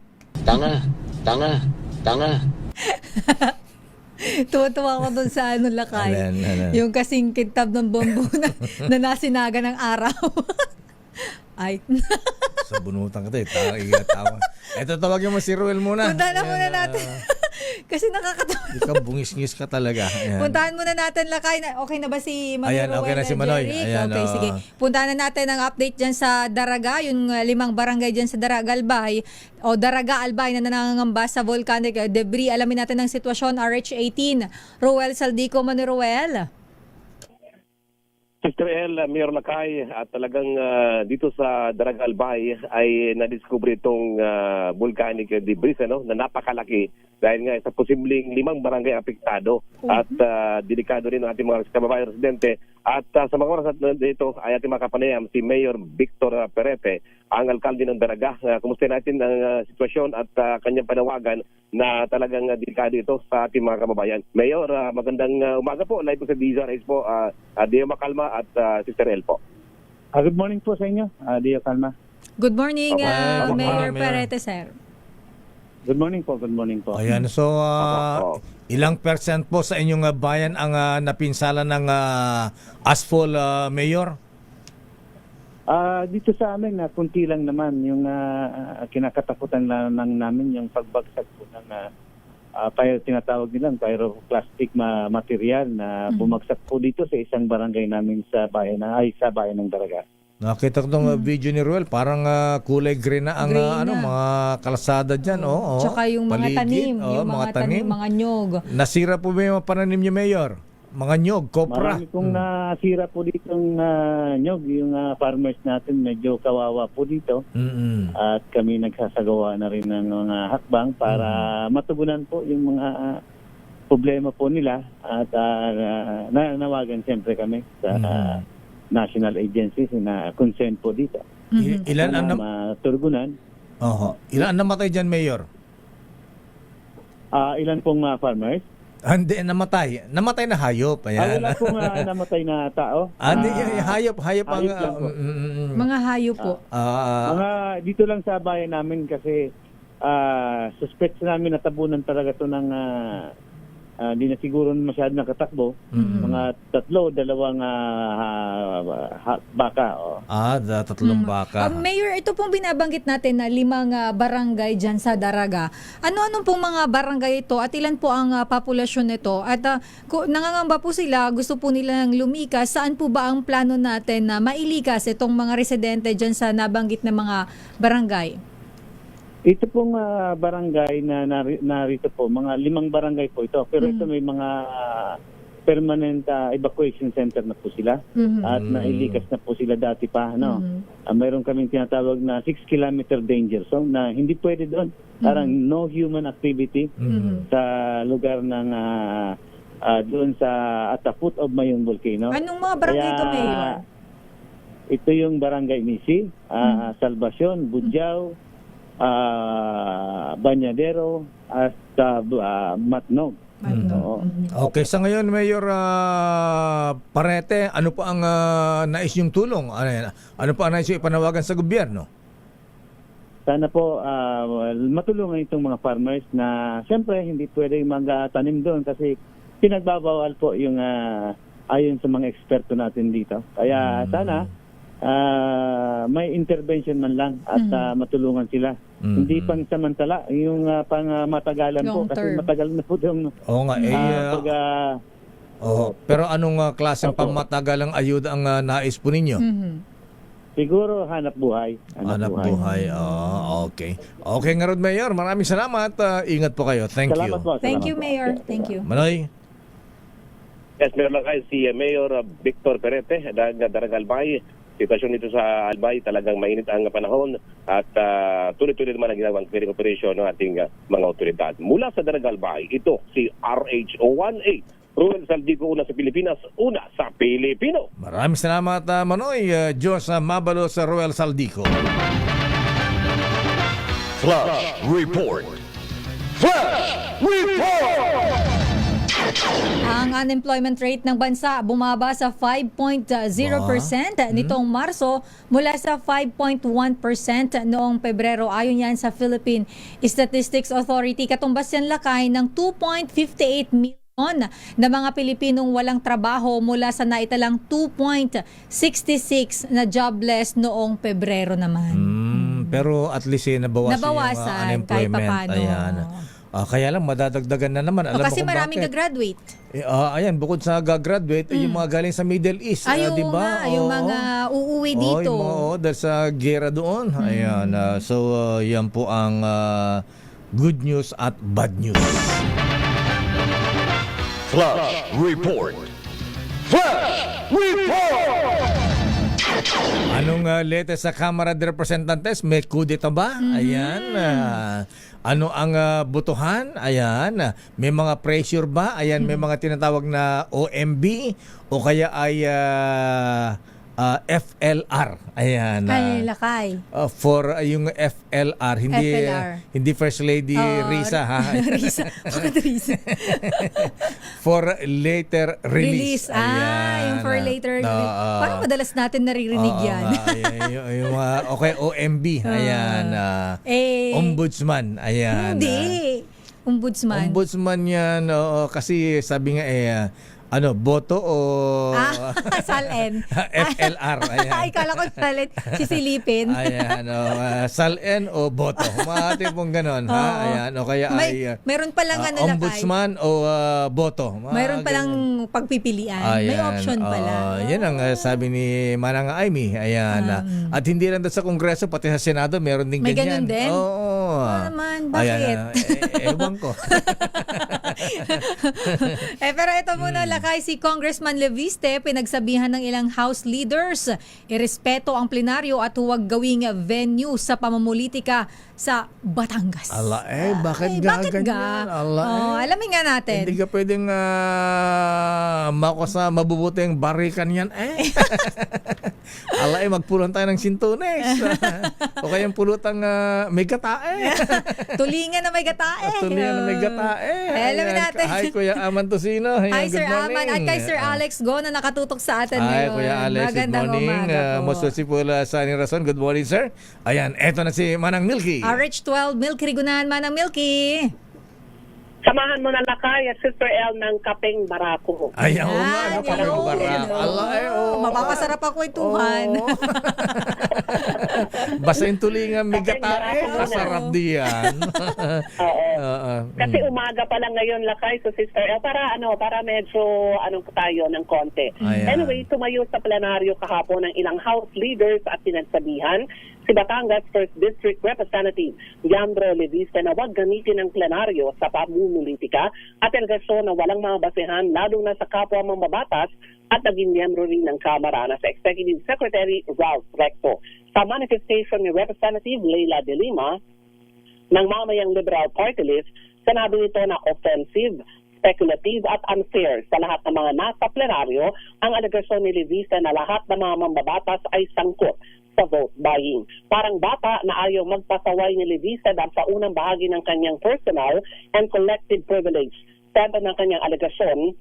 Tanga. Tuwa-tuwa ko dun sa Lakay. Yung kasing kintab ng bambu na nasinaga ng araw. Ay. Sa bunutan ka tayo. Tawa. Ito, tawagin mo si Ruel muna. Puntahan na muna natin. Kasi nakakatawa. Ikaw, bungis-ngis ka talaga. Ayan. Puntahan muna natin, Lakay. Okay na ba si Manoy? Ayan, okay na si Manoy. Ayan, okay, sige. Puntahan na natin ang update dyan sa Daraga, yung 5 barangay dyan sa Daraga Albay na nangangamba sa volcanic debris. Alamin natin ang sitwasyon, RH18. Ruel Saldico, Manoy Ruel. Sister L, Mayor Lakay, at talagang dito sa Daraga Albay ay nadiskubre itong volcanic debris na napakalaki dahil nga sa posibleng 5 barangay apektado at delikado rin ang ating mga kababayan residente. At sa mga oras dito ay ating makapanayam si Mayor Victor Perete, ang alkalde ng Daraga. Kumusta natin ang sitwasyon at kanyang panawagan na talagang delikado ito sa ating mga kababayan. Mayor, magandang umaga po. Live po sa DZRH po, Deo Makalma at Sister L po. Good morning po sa inyo, Deo Kalma. Good morning, Mayor Perete, sir. Good morning po. Ayan, so ilang percent po sa inyong bayan ang napinsala ng asphalt, Mayor? Dito sa amin, kunti lang naman yung kinakatakutan lang namin yung pagbagsak po ng tinatawag nilang pyroclastic material na bumagsak po dito sa isang barangay namin sa bayan ng Daraga. Nakita ko itong video ni Ruel, parang kulay green na ang mga kalsada dyan. Tsaka yung mga paligid, tanim, mga tanim, mga nyog. Nasira po ba yung pananim niyo, Mayor? Mga nyog, kopra. Marami pong nasira po dito ng nyog. Yung farmers natin medyo kawawa po dito. At kami nagsasagawa na rin ng mga hakbang para matugunan po yung mga problema po nila. At nanawagan siyempre kami sa national agencies na concerned po dito. Ilan ang matugunan? Ilan ang namatay dyan, Mayor? Ilan pong farmers? Hindi, namatay. Namatay na hayop. Ayan. Wala pong namatay na tao. Hindi, hayop ang... mga hayop po. Mga dito lang sa bayan namin kasi suspect namin natabunan talaga to ng di na siguro masyado nakatakbo. Mga 2 baka. 3 baka. Mayor, ito pong binabanggit natin na 5 barangay dyan sa Daraga. Ano-ano pong mga barangay ito at ilan po ang populasyon nito? At nangangamba po sila, gusto po nilang lumikas. Saan po ba ang plano natin na mailikas itong mga residente dyan sa nabanggit na mga barangay? Ito pong barangay na narito po, mga 5 barangay po ito. Pero ito may mga permanent evacuation center na po sila. At nailikas na po sila dati pa. Mayroon kaming tinatawag na 6-kilometer danger zone na hindi pwede doon. Parang no human activity sa lugar ng doon at the foot of Mayong Volcano. Anong mga barangay ito, Mayor? Ito yung barangay Misi, Salvacion, Budyao, Banyadero at Matnog. Okay, sa ngayon, Mayor Perete, ano pa ang nais yung tulong? Ano pa ang nais yung ipanawagan sa gobyerno? Sana po matulungan itong mga farmers na siyempre hindi pwede magtanim doon kasi pinagbabawal po yung ayon sa mga eksperto natin dito. Kaya sana may intervention man lang at matulungan sila Hindi pansamantala, yung pang-matagalan po. Long Kasi term. matagal na po yung Oo nga, pero anong klaseng Opo. pangmatagalang ayuda ang nais po ninyo? siguro hanap buhay. Hanap buhay. Okay. Okay nga Rod Mayor, maraming salamat. Ingat po kayo. Thank Salamat you. po. Thank salamat you, po. Mayor. Thank you. Manoy. Yes, meron lang kayo si Mayor Victor Perete ng Darang Albay. Sitwasyon dito sa Albay, talagang mainit ang panahon at tuloy-tuloy naman ang ginawang clearing operation ng ating mga otoridad. Mula sa Darang Albay, ito si RH01A. Ruel Saldico, una sa Pilipinas, una sa Pilipino. Maraming salamat Manoy. Diyos mabalo sa Royal Saldico. Flash Report. Flash Report! Ang unemployment rate ng bansa bumaba sa 5.0% nitong Marso mula sa 5.1% noong Pebrero. Ayon yan sa Philippine Statistics Authority. Katumbas yan lakay ng 2.58 million na mga Pilipinong walang trabaho mula sa naitalang 2.66 na jobless noong Pebrero naman. Pero at least nabawasan yung Nabawasan, kahit unemployment. papano. Ayan. Kaya lang madadagdagan na naman. Alam Kasi mo kung maraming bakit? gagraduate. Ayan, bukod sa gagraduate, yung mga galing sa Middle East, Ay, di oo ba? nga, yung mga uuwi dito. Dahil sa gera doon. Ayan, so yan po ang good news at bad news. Flash Report. Flash Report! Anong latest sa Kamara de Representantes? May kudeta ba? Ayan. Ano ang butuhan? Ayan. May mga pressure ba? Ayan, may mga tinatawag na OMB o kaya ay FLR. Ayan. Ay, lakay. For yung FLR, hindi FLR. hindi First Lady Risa ha. Risa. Bakit Risa? For later release. Yung for later release. Parang madalas natin naririnig yan. Yung okay, OMB. Ayan. Ombudsman. Ayan. Hindi. Ombudsman. Ombudsman yan. Kasi sabi nga boto o Salen. FLR. Ayan. Ay, kala ko Salen. Sisilipin. Ayan. Salen o boto. Mga tipong ganon. Ha? Ayan. O kaya meron palang ombudsman o boto. Mayroon palang pagpipilian. May option pala. Yan ang sabi ni Manang Aimee. Ayan. At hindi lang sa Kongreso, pati sa Senado, meron din may ganyan. May ganun din? Oo. Naman, bakit? Ewan ko. Pero ito muna lakay si Congressman Leviste, pinagsabihan ng ilang House leaders, irespeto ang plenaryo at huwag gawing venue sa pamumulitika sa Batangas. Bakit bakit ganyan? Alamin nga natin. Hindi ka pwedeng makusa mabubuting barikan yan magpulon tayo ng sintunes. O kayang pulutang may gatae. Tulingan na may gatae. Tulingan na may gatae. Alamin natin. Hi, Kuya Aman Tosino. Hi, Sir Aman. At kay Sir Alex Go na nakatutok sa atin ngayon. Hi, ngayon. Kuya Alex. Magandang good morning. Mosusi po sa aning rason. Good morning, sir. Ayan, eto na si Manang Milky. RH12 Milky Rigunan, Manang Milky. Samahan mo na lakay at Sister L ng Kapeng Barako. Ay, oo nga. Kapeng Barako. Mapapasarap ako ituhan. Basta yung tulingan may gatae. Masarap diyan. Kasi umaga pa lang ngayon lakay so Sister L para medyo tayo ng konti. Anyway, tumayo sa plenaryo kahapon ng ilang House leaders at pinagsabihan si Batangas 1st District Representative Yandro Leviste na huwag gamitin ang plenaryo sa pamumulitika at alegasyon na walang mga basehan lalo na sa kapwa mambabatas at naging miyembro rin ng Kamara na sa Executive Secretary Ralph Recto. Sa manifestation ni Representative Leila de Lima ng mamayang Liberal Party List, sinabi nito na offensive, speculative at unfair sa lahat ng mga nasa plenaryo ang alegasyon ni Leviste na lahat ng mga mambabatas ay sangkot sa vote buying. Parang bata na ayaw magpasaway ni Leviste dahil sa unang bahagi ng kanyang personal and collective privilege. Senta ng kanyang alegasyon,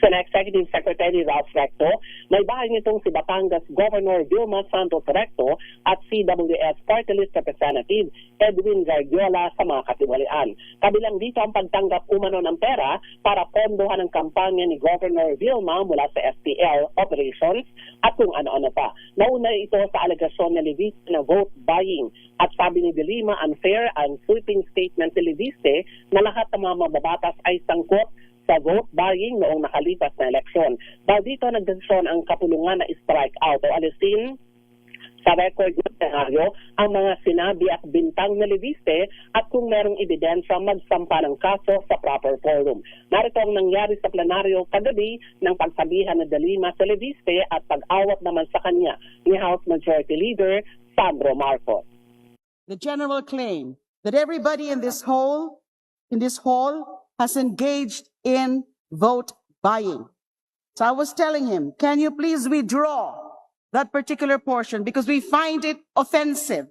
sina Executive Secretary Ralph Recto, may bahay nitong si Batangas Governor Vilma Santos Recto at CWS Party List Representative Edwin Gargiola sa mga katiwalian. Kabilang dito ang pagtanggap umano ng pera para pondohan ang kampanya ni Governor Vilma mula sa SPL operations at kung ano-ano pa. Nauna ito sa alegasyon ni Leviste na vote buying at sabi ni De Lima unfair ang sweeping statement ni Leviste na lahat ng mga mababatas ay sangkot sa vote buying noong nakalipas na eleksyon. Dahil dito nagdesisyon ang kapulungan na strike out o alisin sa record ng senaryo ang mga sinabi at bintang na Leviste at kung merong ebidensya magsampa ng kaso sa proper forum. Narito ang nangyari sa plenaryo kagabi ng pagsabihan na De Lima sa Leviste at pag-awat naman sa kanya ni House Majority Leader Sandro Marcos. The general claim that everybody in this hall has engaged in vote buying. So I was telling him, can you please withdraw that particular portion because we find it offensive.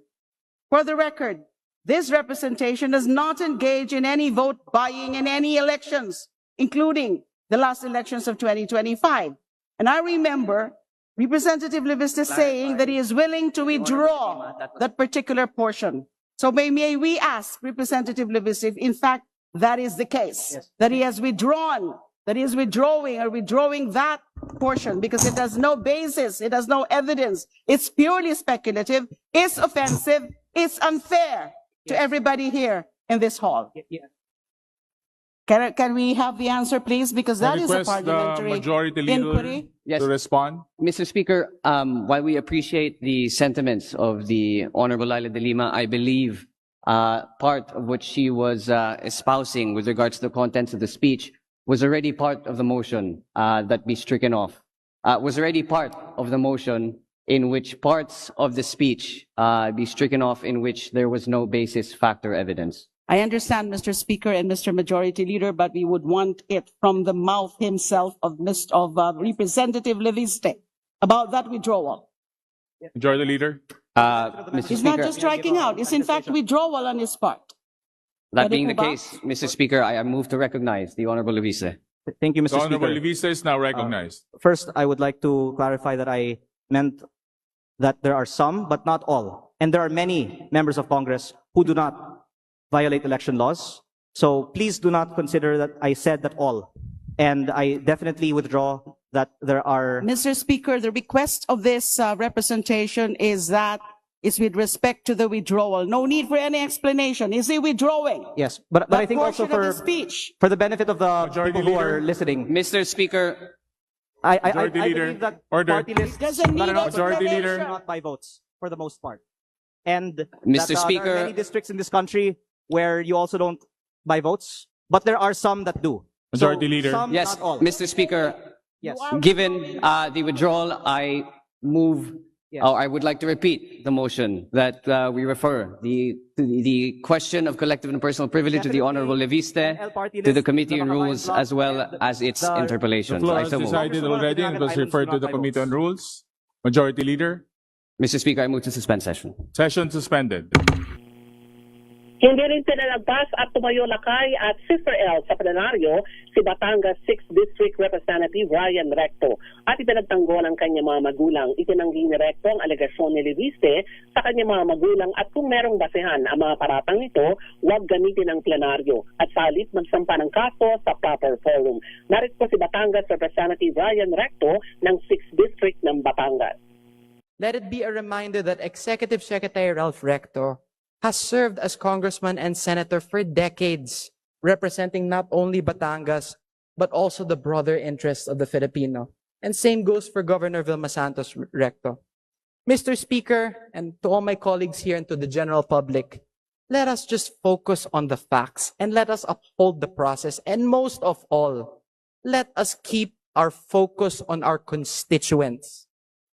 For the record, this representation does not engage in any vote buying in any elections, including the last elections of 2025. And I remember Representative Leviste saying that he is willing to withdraw that particular portion. So may we ask Representative Leviste if in fact that is the case, that he has withdrawn, that he is withdrawing that portion because it has no basis, it has no evidence, it's purely speculative, it's offensive, it's unfair to everybody here in this hall. Can we have the answer, please? Because that is a parliamentary inquiry. To respond. Mr. Speaker, while we appreciate the sentiments of the Honorable Laila De Lima, I believe part of what she was espousing with regards to the contents of the speech was already part of the motion that be stricken off. Was already part of the motion in which parts of the speech be stricken off in which there was no basis, fact, or evidence. I understand, Mr. Speaker and Mr. Majority Leader, but we would want it from the mouth himself of Representative Leviste about that withdrawal. Majority Leader. Mr. It's Speaker, not just striking out, it's in fact withdrawal on his part. that being the case, Mr. Speaker, I move to recognize the Honorable Leviste. Thank you, Mr. The Honorable Speaker. Leviste is now recognized. First, I would like to clarify that I meant that there are some, but not all. And there are many members of Congress who do not violate election laws. So please do not consider that I said that all. And I definitely withdraw that there are... Mr. Speaker, the request of this representation is that it's with respect to the withdrawal. No need for any explanation. Is he withdrawing? Yes, but I think also portion of the speech. for the benefit of the Majority people who Leader. are listening, Mr. Speaker, I Majority Leader. believe that Order. party lists Doesn't need Majority Leader. do not by votes for the most part. And Mr. that, there Speaker. are many districts in this country where you also don't buy votes, but there are some that do. Majority So, Leader. Some, yes, not all. Mr. Speaker, Yes. given the withdrawal, I move, Yes. or I would like to repeat the motion that we refer the question of collective and personal privilege to the Honorable Leviste, to the Committee on Rules, as well as its The interpolations. floor I is so move. decided already and was referred to the Committee on Rules. Majority Leader. Mr. Speaker, I move to suspend session. Session suspended. Hindi rin pinalagpas at tumayo lakay at Sister L sa plenaryo si Batangas 6th District Representative Ryan Recto at ipinagtanggol ang kanyang mga magulang. Itinanggi ni Recto ang alegasyon ni Leviste sa kanyang mga magulang at kung merong basehan ang mga paratang nito, huwag gamitin ang plenaryo at salit magsampa ng kaso sa proper forum. Narito si Batangas Representative Ryan Recto ng 6th District ng Batangas. Let it be a reminder that Executive Secretary Ralph Recto has served as congressman and senator for decades, representing not only Batangas, but also the broader interests of the Filipino. And same goes for Governor Vilma Santos Recto. Mr. Speaker, and to all my colleagues here and to the general public, let us just focus on the facts and let us uphold the process. And most of all, let us keep our focus on our constituents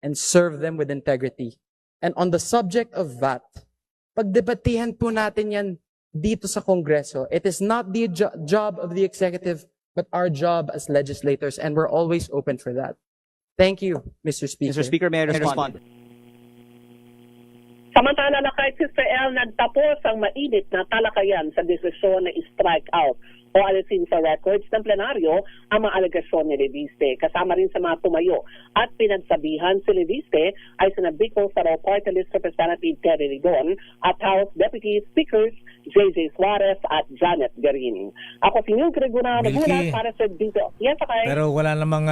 and serve them with integrity. And on the subject of VAT, pagdebatihan po natin yan dito sa Kongreso. It is not the job of the executive, but our job as legislators, and we're always open for that. Thank you, Mr. Speaker. Mr. Speaker, may I respond? Samantala na kay Sister L, nagtapos ang mainit na talakayan sa desisyon na strike out o alisin sa records ng plenaryo ang mga alegasyon ni Leviste. Kasama rin sa mga tumayo at pinagsabihan si Leviste ay sina Bicol Saraw Party List Representative Terry Rigon at House Deputy Speakers JJ Suarez at Janet Garin. Ako si Nung Kriguna Milky, para sa dito. Yes, okay. pero wala namang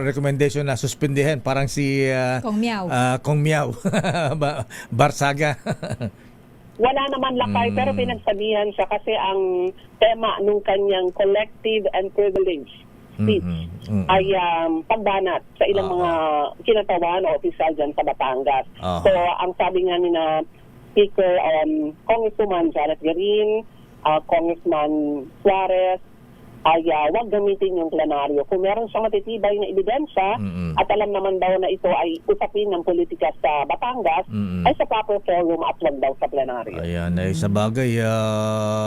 recommendation na suspindihin parang si Kong Miao. Kong Miao Barsaga. Wala naman lakay pero pinagsabihan siya kasi ang tema nung kanyang collective and privilege speech ay pagbanat sa ilang mga kinatawan o opisyal dyan sa Batangas. So ang sabi nga ni na Speaker Congresswoman Janet Garin, Congressman Suarez, ay wag gamitin yung plenaryo. Kung meron siyang matitibay na ebidensya at alam naman daw na ito ay usapin ng politika sa Batangas, ay sa proper forum at wag daw sa plenaryo. Ayan, sa bagay,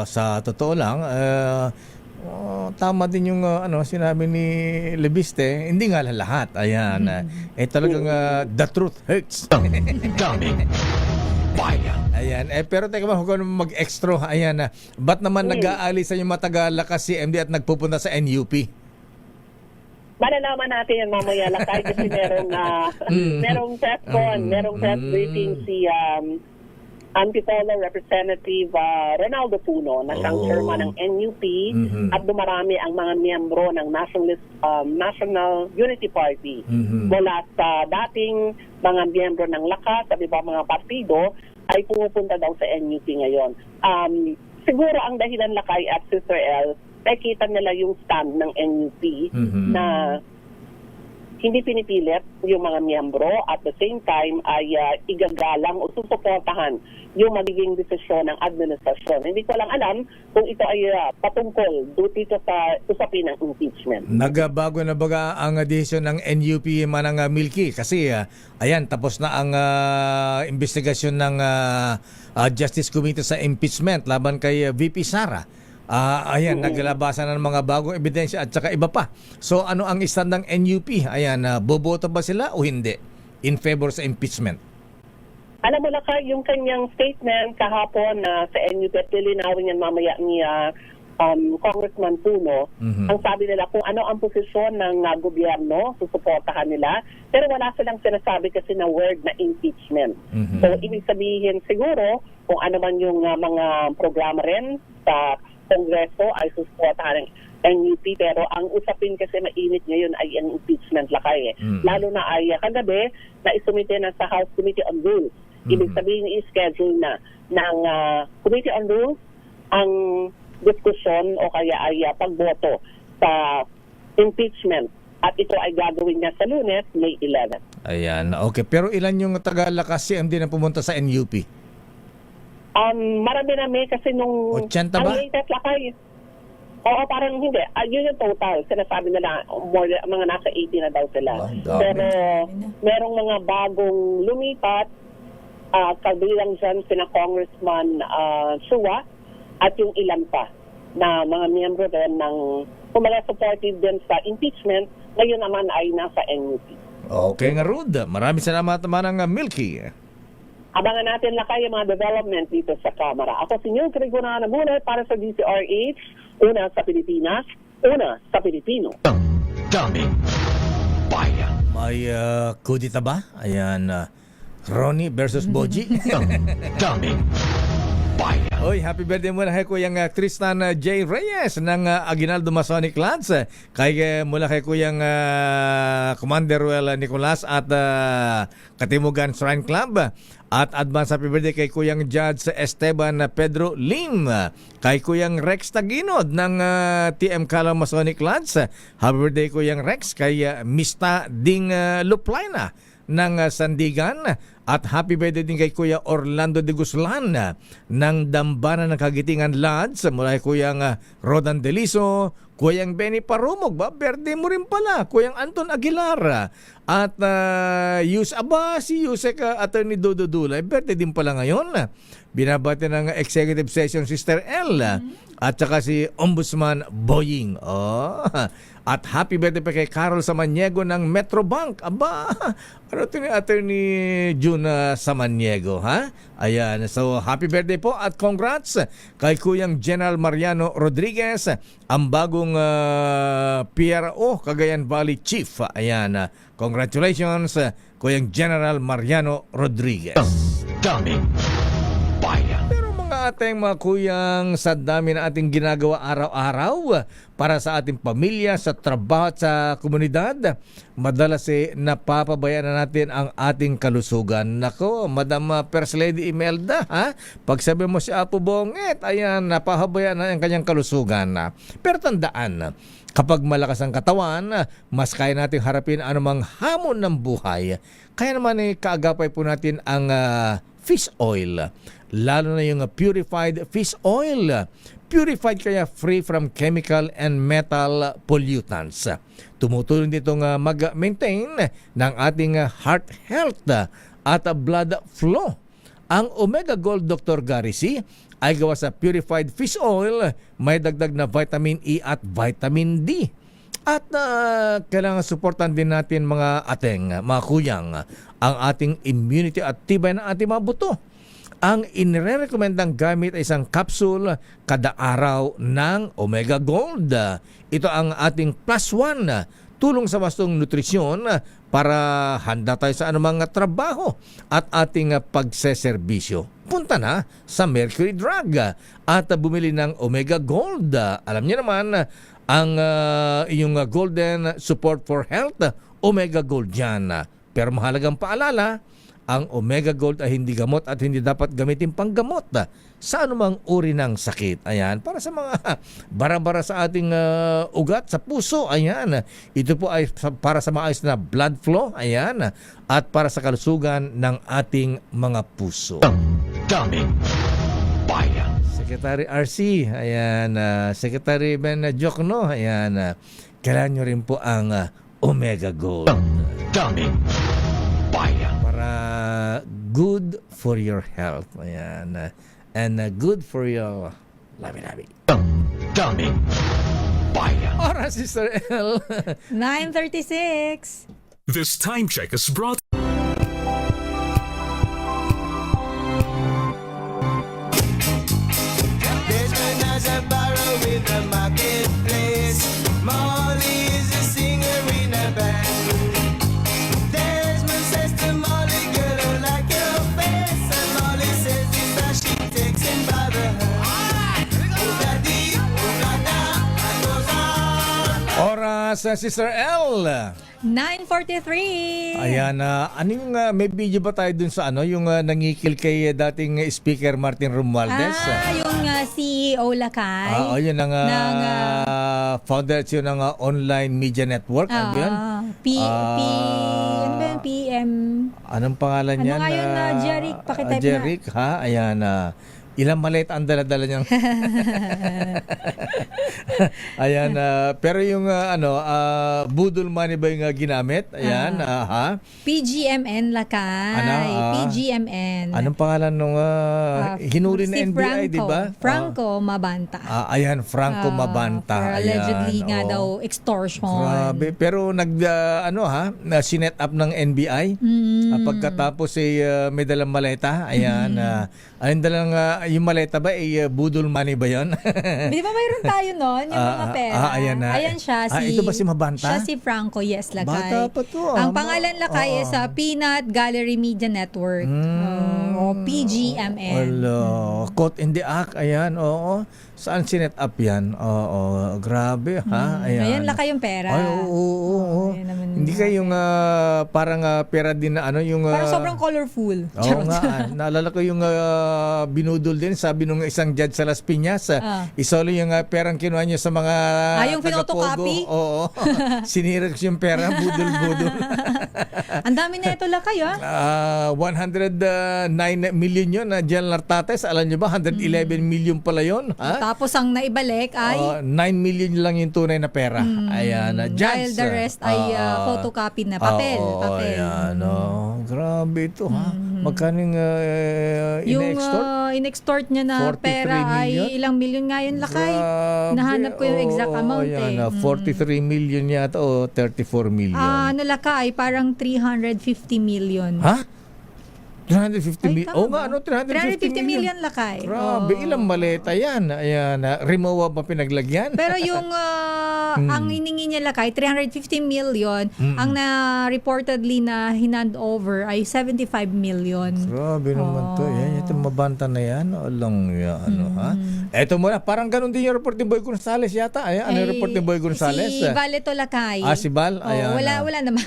sa totoo lang, tama din yung sinabi ni Leviste, hindi nga lahat. Ayan, talagang the truth hurts. Ayan, pero teka ba, huwag mag-extra. Ayan, ba't naman nag-aalis yung matagalakas si MD at nagpupunta sa NUP? Malalaman natin yan mamaya lakay kasi merong press con, merong press briefing si Antipolo Representative Ronaldo Puno na siyang chairman ng NUP at dumarami ang mga miyembro ng National Unity Party mula sa dating mga miyembro ng Lakas at iba mga partido ay pumupunta daw sa NUP ngayon. Siguro ang dahilan lakay at Sister L, nakikita nila yung stand ng NUP na hindi pinipilit yung mga miyembro at the same time ay igagalang o susuportahan yung magiging desisyon ng administrasyon. Hindi ko lang alam kung ito ay patungkol dito sa usapin ng impeachment. Nagbago na baga ang desisyon ng NUP manang Milky kasi ayan, tapos na ang investigasyon ng Justice Committee sa impeachment laban kay VP Sara. Ayan, naglabasan ng mga bagong ebidensya at saka iba pa. So ano ang stand ng NUP? Ayan, boboto ba sila o hindi in favor sa impeachment? Alam mo lakay, yung kanyang statement kahapon sa NUP at lilinawin yan mamaya ni Congressman Puno, ang sabi nila kung ano ang posisyon ng gobyerno, susuportahan nila, pero wala silang sinasabi kasi na word na impeachment. So ibig sabihin siguro kung ano man yung mga programa rin sa Kongreso ay susuportahan ng NUP, pero ang usapin kasi mainit ngayon ay ang impeachment lakay. Lalo na ay kagabi na isumite na sa House Committee on Rules. Ibig sabihin i-schedule na ng Committee on Rules ang diskusyon o kaya ay pagboto sa impeachment at ito ay gagawin niya sa Lunes, May 11. Ayan, okay. Pero ilan yung taga-Lakas CMD na pumunta sa NUP? Marami na may kasi nung 80 ba? ang latest lakay. Oo, parang hindi. Yun yung total. Sinasabi nila, mga nasa 80 na daw sila. Pero merong mga bagong lumipat, kabilang dyan sina Congressman Suwa at yung ilan pa na mga miyembro din ng kumbaga supportive din sa impeachment, ngayon naman ay nasa NUP. Okay nga, Rud. Maraming salamat naman ng Milky. Abangan natin lakay yung mga development dito sa Kamara. Ako si Nung Kriguna Namunay para sa DCRH, una sa Pilipinas, una sa Pilipino. Daming bayan. May kudita ba? Ayan, Ronnie versus Boji. Daming bayan. Oy, happy birthday muna kay Kuyang Tristan J. Reyes ng Aguinaldo Masonic Lads. Mula kay Kuyang Commander Ruel Nicolas at Katimugan Shrine Club. At advance happy birthday kay Kuyang Judge Esteban Pedro Lim. Kay Kuyang Rex Taginod ng TM Calao Masonic Lads. Happy birthday Kuyang Rex. Kay Mista Ding Luplaina ng Sandigan. At happy birthday din kay Kuya Orlando de Guzlan ng Dambana ng Kagitingan Lads. Mula kay Kuyang Rodan Deliso, Kuyang Benny Parumog, birthday mo rin pala, Kuyang Anton Aguilar. At si Yusek Attorney Dodo Dulay, birthday din pala ngayon. Binabati ng Executive Session Sister L. At saka si Ombudsman Boying. At happy birthday pa kay Carol Samaniego ng Metrobank. Ano ito ni Attorney June? doon sa Maniego, ha? Ayan, so happy birthday po at congrats kay Kuyang General Mariano Rodriguez, ang bagong PRO Cagayan Valley Chief. Ayan, congratulations Kuyang General Mariano Rodriguez. Daming bayan. Pero mga ating mga kuyang, sa dami na ating ginagawa araw-araw para sa ating pamilya, sa trabaho at sa komunidad, madalas napapabayaan na natin ang ating kalusugan. Nako, Madam First Lady Imelda, ha? Pag sabi mo si Apo Bonget, ayan, napapabayaan na ang kanyang kalusugan. Pero tandaan, kapag malakas ang katawan, mas kaya nating harapin anumang hamon ng buhay. Kaya naman kaagapay po natin ang fish oil. Lalo na yung purified fish oil. Purified kaya free from chemical and metal pollutants. Tumutulong ditong mag-maintain ng ating heart health at blood flow. Ang Omega Gold Dr. Gary C ay gawa sa purified fish oil, may dagdag na vitamin E at vitamin D. At kailangan suportan din natin mga kuyang, ang ating immunity at tibay ng ating mga buto. Ang inirekomendang gamit ay isang capsule kada araw ng Omega Gold. Ito ang ating +1 tulong sa wastong nutrisyon para handa tayo sa anumang trabaho at ating pagseserbisyo. Punta na sa Mercury Drug at bumili ng Omega Gold. Alam niyo naman, ang iyong Golden Support for Health, Omega Gold yan. Pero mahalagang paalala, ang Omega Gold ay hindi gamot at hindi dapat gamitin panggamot sa anumang uri ng sakit. Ayan, para sa mga bara-bara sa ating ugat, sa puso, ayan. Ito po ay para sa maayos na blood flow, ayan, at para sa kalusugan ng ating mga puso. Daming bayan. Secretary RC, ayan, Secretary Ben Jokno, ayan, kailangan nyo rin po ang Omega Gold. Daming bayan. Para good for your health, ayan, and good for your labi-labi. Daming bayan. Oras, Sister L. 9:36. This time check is brought. Oras, Sister L. 9:43. Ayan, ano yung may video ba tayo dun sa yung nangikil kay dating Speaker Martin Romualdez? Yung CEO Lakay. Yun ang founder yun ng online media network. Ano ba yun? Ano ba yun? PM. Anong pangalan niyan? Ano nga yun, Jeric? Pakitype Jeric, ha? Ayan, ilang maliit ang dala-dala niyang. Ayan, pero yung budol money ba yung ginamit? Ayan, PGMN Lakay. PGMN. Anong pangalan nung hinuli na NBI, di ba? Franco Mabanta. Ayan, Franco Mabanta. Allegedly nga daw extortion. Grabe. Pero sinet up ng NBI. Pagkatapos may dalang maleta. Ayan, ayun dalang yung maleta ba budol money ba yun? Di ba mayroon tayo nun? Yung mga pera. Ayan siya. Ito ba si Mabanta? Siya si Franco, yes, Lakay. Bata pa to. Ang pangalan Lakay is Peanut Gallery Media Network. O PGMN. Caught in the act. Ayan, oo. Saan sinet up yan? Oo, grabe, ha? Ayan, Lakay yung pera. Ay, oo. Hindi kayong parang pera din na yung... parang sobrang colorful. Oo nga. Naalala ko yung binudol din, sabi nung isang judge sa Las Piñas, isolo yung perang kinuha niya sa mga yung pinotocopy? Oo. Sinirix yung pera, budol-budol. Ang dami na ito, Lakay, 109 million yun na General Nartates. Alam niyo ba, 111 million pala yun, ha? Tapos ang naibalik ay 9 million lang yung tunay na pera. Ayan, while judge. the rest ay photocopy na papel. Ayan, grabe ito, ha? Magkano yung in-extort? Yung in-extort niya na pera ay ilang milyon nga yun, Lakay. Nahanap ko yung exact amount. 43 million yata o 34 million. Lakay, parang 350 million. Ha? 350 million. tama Oo nga, ba? 350 million lakay. Grabe, Oo. ilang maleta yan. Ayan, Rimowa pa pinaglagyan. Pero yung ang hiningi niya lakay, 350 million, ang na-reportedly na hinand over ay 75 million. Grabe naman to. Yan, ito mabanta na yan. Alang yan, ha? Eto muna, parang ganun din yung report ni Boy Gonzales yata. Ayan, ano yung report ni Boy Gonzales? Si Valeto lakay. Si Val? Ayan. Wala naman.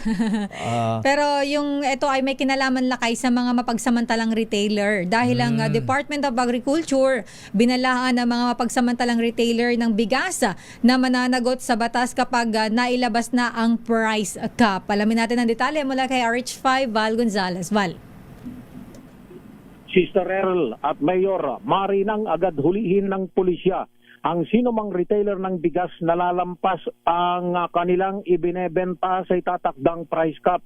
Pero yung ito ay may kinalaman lakay sa mga mapagsamantalang retailer dahil ang Department of Agriculture binalaan ang mga mapagsamantalang retailer ng bigas na mananagot sa batas kapag nailabas na ang price cap. Alamin natin ang detalye mula kay RH5 Val Gonzales. Val. Sister Errol at Mayor, marinang agad hulihin ng pulisya ang sino mang retailer ng bigas na lalampas ang kanilang ibinebenta sa itatakdang price cap.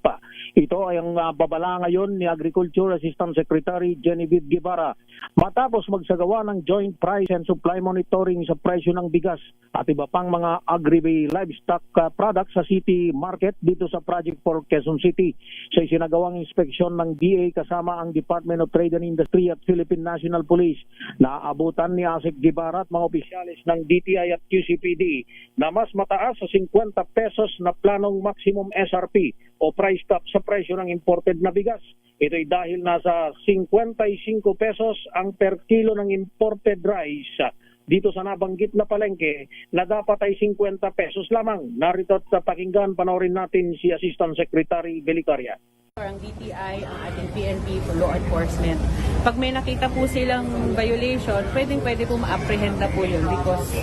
Ito ay ang babala ngayon ni Agriculture Assistant Secretary Genevieve Guevara matapos magsagawa ng joint price and supply monitoring sa presyo ng bigas at iba pang mga agri-livestock products sa city market dito sa Project 4 Quezon City. Sa isinagawang inspeksyon ng DA kasama ang Department of Trade and Industry at Philippine National Police, naaabutan ni ASEC Guevara at mga opisyalis ng DTI at QCPD na mas mataas sa 50 pesos na planong maximum SRP o price cap sa presyo ng imported na bigas. Ito'y dahil nasa 55 pesos ang per kilo ng imported rice dito sa nabanggit na palengke na dapat ay 50 pesos lamang. Narito at pakinggan, panoorin natin si Assistant Secretary Belicaria. Ang DTI, ang ating PNP for law enforcement. Pag may nakita po silang violation, pwede po ma-apprehend na po yun because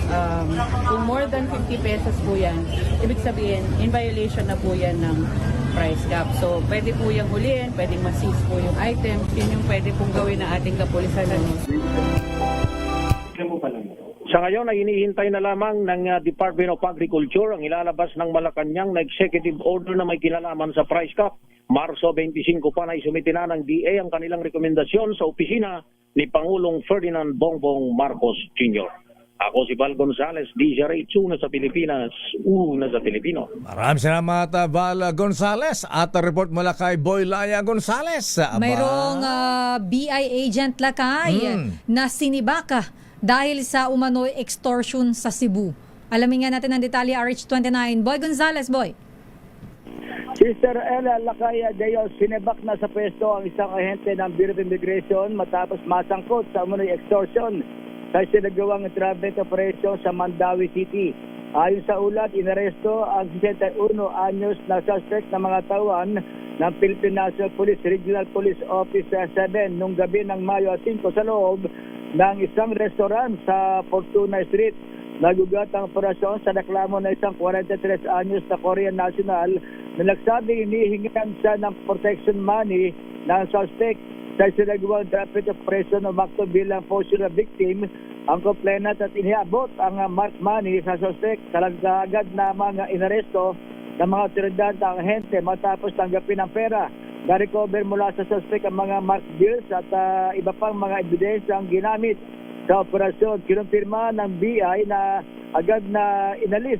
kung more than 50 pesos po yan, ibig sabihin, in violation na po yan ng price cap. So, pwede po yung huliin, pwedeng ma-seize po yung item. Yun yung pwede pong gawin ng ating kapulisan. Sa ngayon ay hinihintay na lamang ng Department of Agriculture ang ilalabas ng Malacanang na executive order na may kinalaman sa price cap. Marso 25 pa na isumiti na ng DA ang kanilang rekomendasyon sa opisina ni Pangulong Ferdinand Bongbong Marcos Jr. Ako si Val Gonzales, DZRH, una sa Pilipinas, una sa Pilipino. Maraming salamat, Val Gonzales. At report mula kay Boy Laya Gonzales. Mayroong BI agent lakay na sinibaka dahil sa umano'y extortion sa Cebu. Alamin nga natin ang detalye, RH29. Boy Gonzales, Boy. Sister Ella Lakaya Deo, sinibak na sa pwesto ang isang ahente ng Bureau of Immigration matapos masangkot sa umano'y extortion sa sinagawang traffic operation sa Mandawi City. Ayon sa ulat, inaresto ang 61 anyos na suspect na mga tawan ng Philippine National Police Regional Police Office 7 nung gabi ng Mayo 5 sa loob ng isang restaurant sa Fortuna Street. Nagugat ang operasyon sa reklamo ng isang 43 anyos na Korean national na nagsabing hinihingan siya ng protection money ng suspect sa sinagawang traffic operation o makto bilang posture victim. Ang complainant at iniabot ang marked money sa suspect. Agad na mga inaresto ng mga otoridad ang ahente matapos tanggapin ang pera. Na-recover mula sa suspect ang mga marked bills at iba pang mga ebidensya ang ginamit sa operasyon. Kinumpirma ng BI na agad na inalis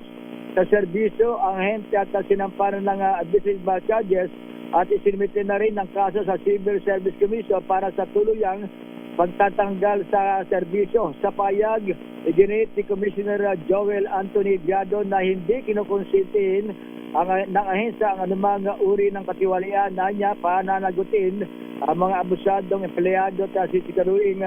sa serbisyo ang ahente at sinampanan ng administrative charges at isinimite na rin ang kaso sa Civil Service Commission para sa tuluyang pagtatanggal sa serbisyo. Sa payag, iginit ni Commissioner Joel Anthony Diado na hindi kinukonsintihin ng ahensya ang anumang uri ng katiwalian na niya pananagutin ang mga abusadong empleyado at sisikaruing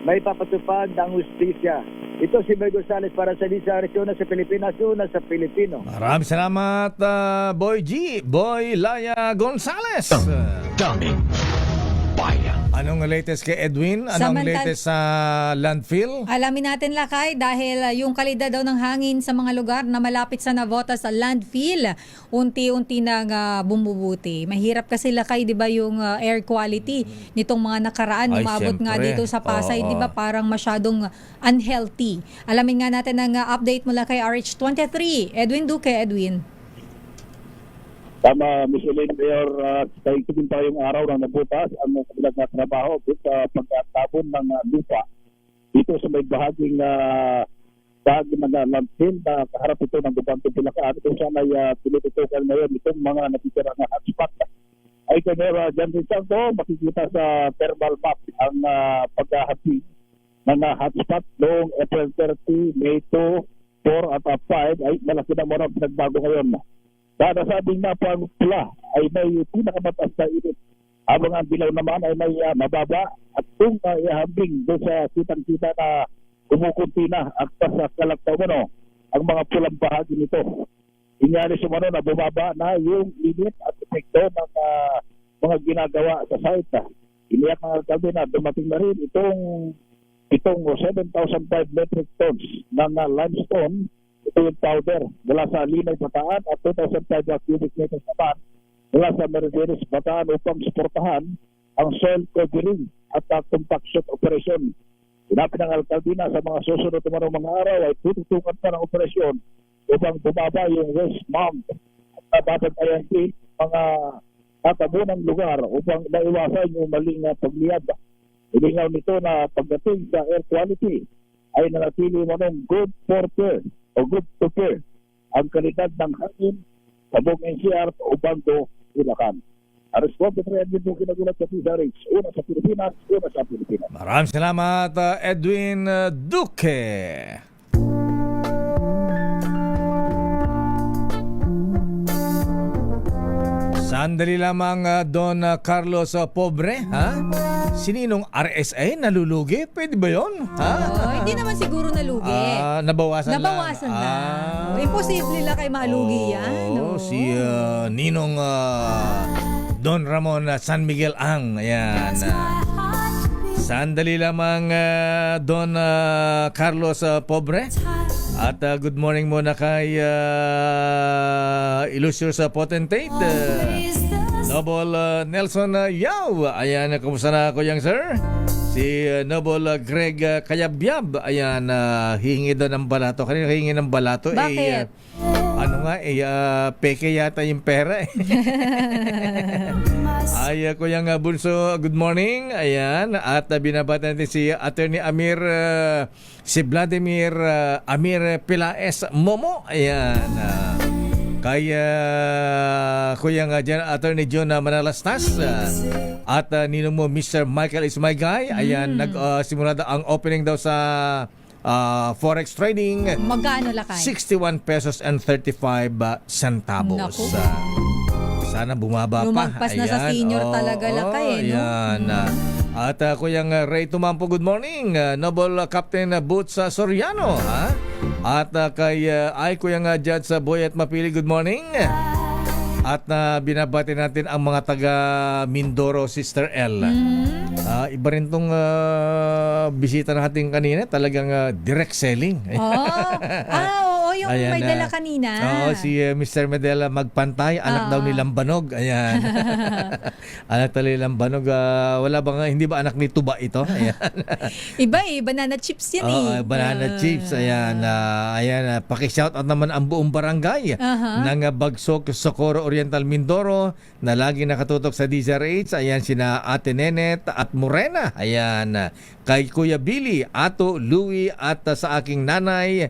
may papatupad ng justisya. Ito si Boy Gonzales para sa Lisa Arizona sa Pilipinas, una sa Pilipino. Maraming salamat, Boy G. Boy Laya Gonzales. Daming bayan. Anong latest kay Edwin? Anong latest sa landfill? Alamin natin lakay dahil yung kalidad daw ng hangin sa mga lugar na malapit sa Navotas sa landfill unti-unti nang bumubuti. Mahirap kasi lakay 'di ba yung air quality nitong mga nakaraan umabot nga dito sa Pasay 'di ba parang masyadong unhealthy. Alamin nga natin ang update mula kay RH23. Edwin Duque, Edwin. Tama, Ms. Elaine Mayor, kahit din tayong araw ng nabutas ang kabilang na trabaho sa pagkatabon ng lupa. Dito sa may bahaging ng landfill na kaharap ito ng Gubante Pilakaan kung saan ay tinututukan ngayon itong mga natitirang hotspot. ay General John Santo, makikita sa thermal map ang paghahati ng hotspot noong April 30, May 2, 4 at 5 ay malaki na muna ang pinagbago ngayon. Dadasabing na po ang pula ay may pinakamataas na init. Habang ang dilaw naman ay may mababa at kung ihambing doon sa kitang-kita na kumukunti na at sa kalaktaw mo ang mga pulang bahagi nito. Inyali sumano na bumaba na yung init at epekto ng mga ginagawa sa site. Iniyak ng alkalde na dumating na rin itong 7,005 metric tons ng limestone, ito yung powder mula sa Linay Bataan at 2,500 cubic meters naman mula sa Meridianis Bataan upang suportahan ang soil covering at compaction operation. Sinabi ng alkalde na sa mga susunod na mga araw ay tututungan pa ng operasyon upang bumaba yung waste mound at nababantayan din mga tatabunang lugar upang naiwasan yung maling pagliyad. Ilingaw nito na pagdating sa air quality ay nanatili mo ng good for care o good to care ang kalidad ng hangin sa buong NCR o Bando, Bulacan. Ang response na rin din kinagulat sa PSRH, una sa Pilipinas, una sa Pilipinas. Maraming salamat, Edwin Duque. Sandali lamang, Don Carlos Pobre, ha? Sininong RSA nalulugi? Pwede ba yun? Ha? Hindi naman siguro nalugi. Nabawasan lang. Nabawasan lang. Imposible lang kay malugi yan. Si Ninong Don Ramon San Miguel Ang. Ayan. Sandali lamang, Don Carlos Pobre. At good morning muna kay Illustrious Potentate, Noble Nelson Yao. Ayan, kumusta na ako yang sir? Si Noble Greg Kayabyab. Ayan, hihingi daw ng balato. Kanina hihingi ng balato. Bakit? Peke yata yung pera. Ay, Kuyang Bunso, good morning. Ayan, at binabati natin si Attorney Amir, si Vladimir Amir Pilaes Momo. Ayan, kay Kuyang Attorney John Manalastas, at ninong mo Mr. Michael is my guy. Ayan, nagsimula ang opening daw sa forex trading. Magkano lakay? 61 pesos and 35 centavos. Sana bumaba pa. Lumagpas na sa senior talaga lakay. Ayan. At Kuyang Ray Tumampo, good morning. Noble Captain Boots Soriano. At kay Kuyang Judge Boyet Mapili, good morning. At binabati natin ang mga taga Mindoro, Sister L. Iba rin tong bisita natin kanina, talagang direct selling. Oo, yung ayan, may dala kanina. Oo, si Mr. Medela Magpantay, anak daw ni Lambanog. Ayan. Anak daw ni Lambanog. Wala bang, hindi ba anak ni Tuba ito? Ayan. Iba banana chips yan Banana chips. Ayan. Ayan, paki-shoutout naman ang buong barangay ng Bagsok, Socorro Oriental, Mindoro na lagi nakatutok sa DZRH. Ayan, sina Ate Nenet at Morena. Ayan, kay Kuya Billy, Ato, Louie, at sa aking nanay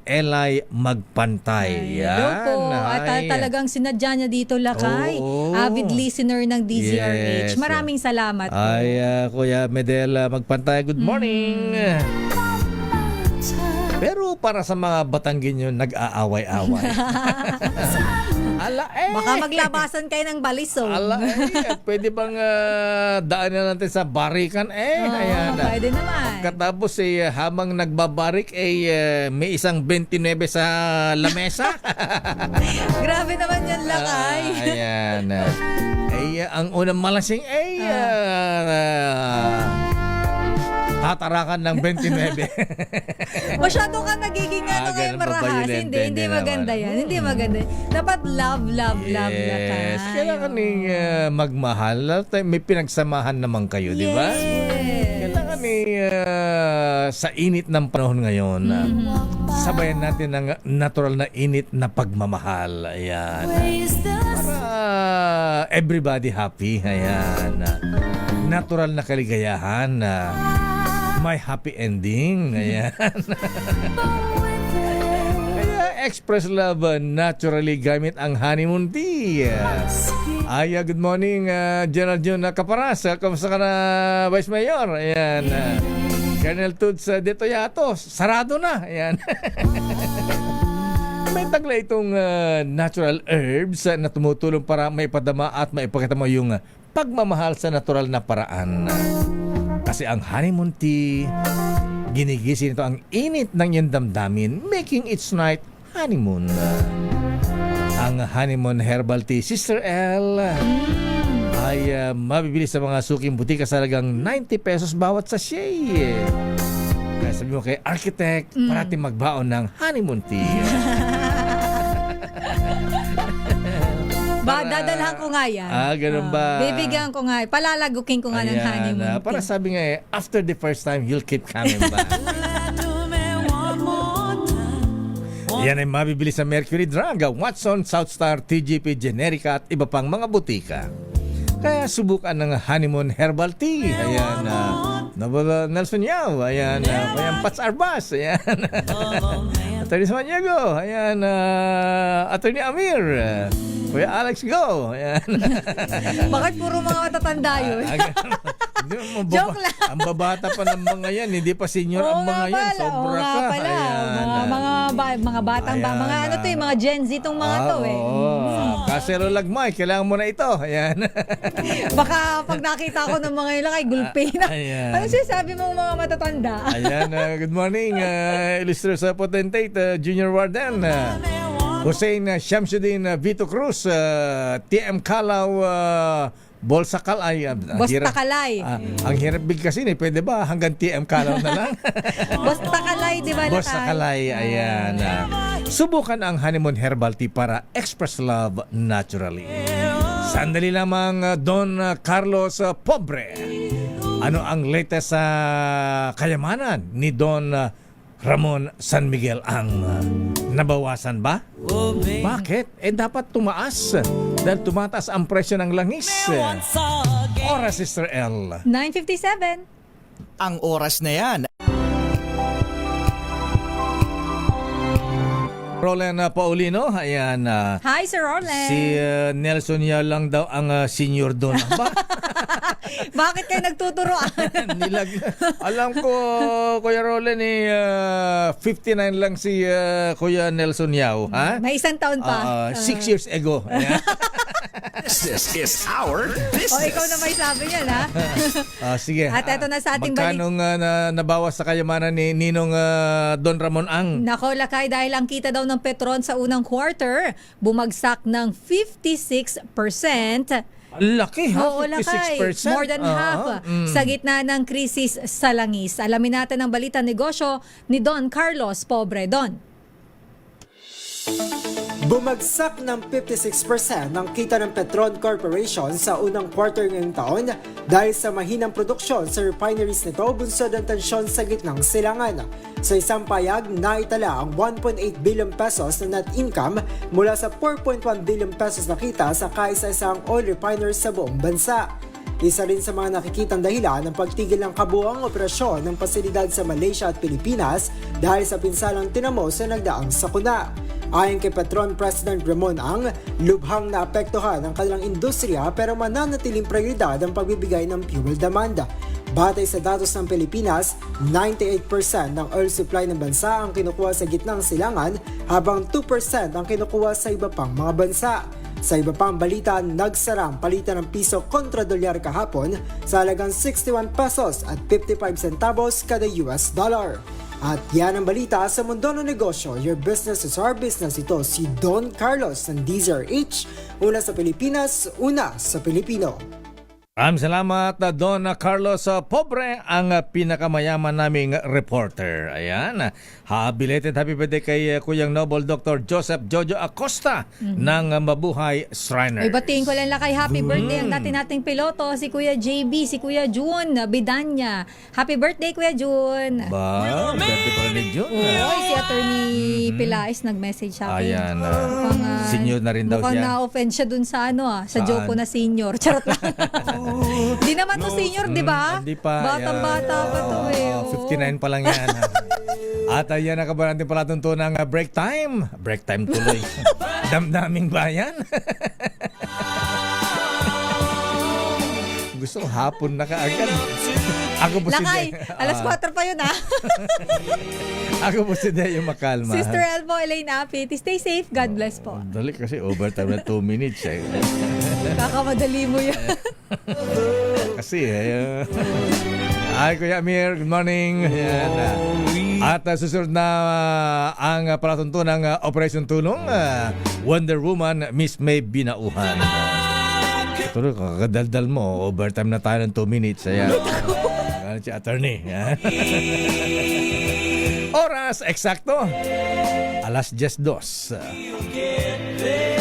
Elay Magpantay. Yan. At talagang sinadya niya dito lakay. Avid listener ng DZRH. Yes. Maraming salamat po. Kuya Medela Magpantay, good morning. Pero para sa mga Batanggenyo nag-aaway-away. Baka maglabasan kayo ng baliso. Pwede bang daanan natin sa barikan? Ayan. Pwede naman. Katapos habang nagbabarik may isang 29 sa lamesa. Grabe naman yan lakay. Ayan. Ang unang malasing tatarakan ng 29. Masyado ka nagiging ngayon marahas. Hindi maganda yan. Hindi maganda. Dapat love lakay. Kailangan magmahal. May pinagsamahan naman kayo, di ba? Kailangan sa init ng panahon ngayon, sabayan natin ng natural na init na pagmamahal. Ayan. Para everybody happy. Ayan. Natural na kaligayahan. May happy ending. Ayan. Kaya Express love naturally gamit ang honeymoon tea. Ay, good morning, General Jun Caparas. Kamusta ka na, Vice Mayor? Ayan. Colonel Tuds de Toyato, sarado na. Ayan. May tagla itong natural herbs na tumutulong para maipadama at maipakita mo yung pagmamahal sa natural na paraan. Kasi ang honeymoon tea, ginigising nito ang init ng iyong damdamin, making its night honeymoon. Ang honeymoon herbal tea, Sister L, ay mabibili sa mga suking butika sa halagang 90 pesos bawat sachet. Kaya sabi mo kay Architect, parating magbaon ng honeymoon tea. Dadalhan ko nga yan. Ganun ba? Bibigyan ko nga. Palalagukin ko nga ng honeymoon. Para sabi nga after the first time, you'll keep coming back. Yan ay mabibili sa Mercury Drug, Watson, Southstar, TGP, Generica at iba pang mga butika. Kaya subukan ng honeymoon herbal tea. Ayan, Nelson Yao. Ayan, Kuya Pats Arbas. Ayan. Atty. Samaniego. Ayan, Atty. Amir. Kuya Alex Go. Ayan. Bakit puro mga matatanda yun? Joke lang. Ang babata pa ng mga yan, hindi pa senior ang mga yan. Sobra ka. Pala. Mga batang ba? Mga ano to yung mga Gen Z tong mga to eh. Kasero lagmay, kailangan mo na ito. Ayan. Baka pag nakita ko ng mga ilang ay gulpe na. Ano sinasabi mo mga matatanda? Ayan, good morning, Illustrious Potentate, Junior Warden. Hussein Shamsuddin Vito Cruz, TM Kalaw, Bolsakalay. Bostakalay. Ang hirap bigkasin eh. Pwede ba hanggang TM Kalaw na lang? Bostakalay, di ba? Bostakalay, ayan. Subukan ang honeymoon herbal tea para express love naturally. Sandali lamang, Don Carlos Pobre. Ano ang latest sa kayamanan ni Don Ramon San Miguel? Ang nabawasan ba? Bakit? Dapat tumaas dahil tumataas ang presyo ng langis. Oras, Sister L. 9:57. Ang oras na yan. Roland Paulino, ayan. Hi, Sir Roland. Si Nelson Yao lang daw ang senior doon. Bakit kayo nagtuturoan? Alam ko, Kuya Roland, 59 lang si Kuya Nelson Yao. Ha? May isang taon pa. 6 years ago. This is our business. Ikaw na may sabi niyan, ha? Sige. At eto na sa ating balik. Magkanong nabawas sa kayamanan ni Ninong Don Ramon Ang? Nako, Lakay, dahil ang kita daw ng Petron sa unang quarter, bumagsak ng 56%. Laki, ha? Oo, 56%. More than half sa gitna ng krisis sa langis. Alamin natin ang balita negosyo ni Don Carlos Pobre. Don. Bumagsak ng 56% ng kita ng Petron Corporation sa unang quarter ngayong taon dahil sa mahinang produksyon sa refineries nito bunsod ang tensyon sa gitnang silangan. Sa isang payag, naitala ang 1.8 billion pesos na net income mula sa 4.1 billion pesos na kita sa kaisa-isang oil refiners sa buong bansa. Isa rin sa mga nakikitang dahilan ng pagtigil ng kabuuang operasyon ng pasilidad sa Malaysia at Pilipinas dahil sa pinsalang tinamo sa nagdaang sakuna. Ayon kay Petron President Ramon Ang, lubhang naapektuhan ang kanilang industriya pero mananatiling prioridad ang pagbibigay ng fuel demand. Batay sa datos ng Pilipinas, 98% ng oil supply ng bansa ang kinukuha sa gitnang silangan habang 2% ang kinukuha sa iba pang mga bansa. Sa iba pang balita, nagsara ang palitan ng piso kontra dolyar kahapon sa halagang 61 pesos at 55 centavos kada US dollar. At yan ang balita sa mundo ng negosyo. Your business is our business. Ito si Don Carlos ng DZRH. Una sa Pilipinas, una sa Pilipino. Salamat Don Carlos Pobre, ang pinakamayaman naming reporter. Ayan. Belated happy birthday kay Kuyang Noble Dr. Joseph Jojo Acosta ng Mabuhay Shriner. Batiin ko lang kay happy birthday ang nating piloto, si Kuya JB, si Kuya Jun Bidanya. Happy birthday, Kuya Jun. Birthday pa rin ni Jun. Si Attorney Pilais nag-message sa akin. Ayan. Senior na rin daw siya. Mukhang na-offend siya dun sa sa joke ko na senior. Charot lang. Di naman to senior, di ba? Hindi pa. Batang-bata pa to 59 pa lang yan. At ayan na kabaran natin palatuntunan ng break time. Break time tuloy. Damdaming bayan. Gusto ko hapon na kaagad. Ako po Lakay, alas 4 pa yun Ako po si Deo Makalma. Sister Elmo, Elaine Apit, stay safe, God bless po. Dali kasi overtime na 2 minutes. Kakamadali mo yan. Kasi ay Kuya Amir, good morning. Ayan. At susunod na ang palatuntunan ng Operation Tulong, Wonder Woman, Miss May Binauhan. Tuloy, kakadaldal mo. Overtime na tayo ng 2 minutes. Ayan. Si attorney. Oras, eksakto. Alas 10:02.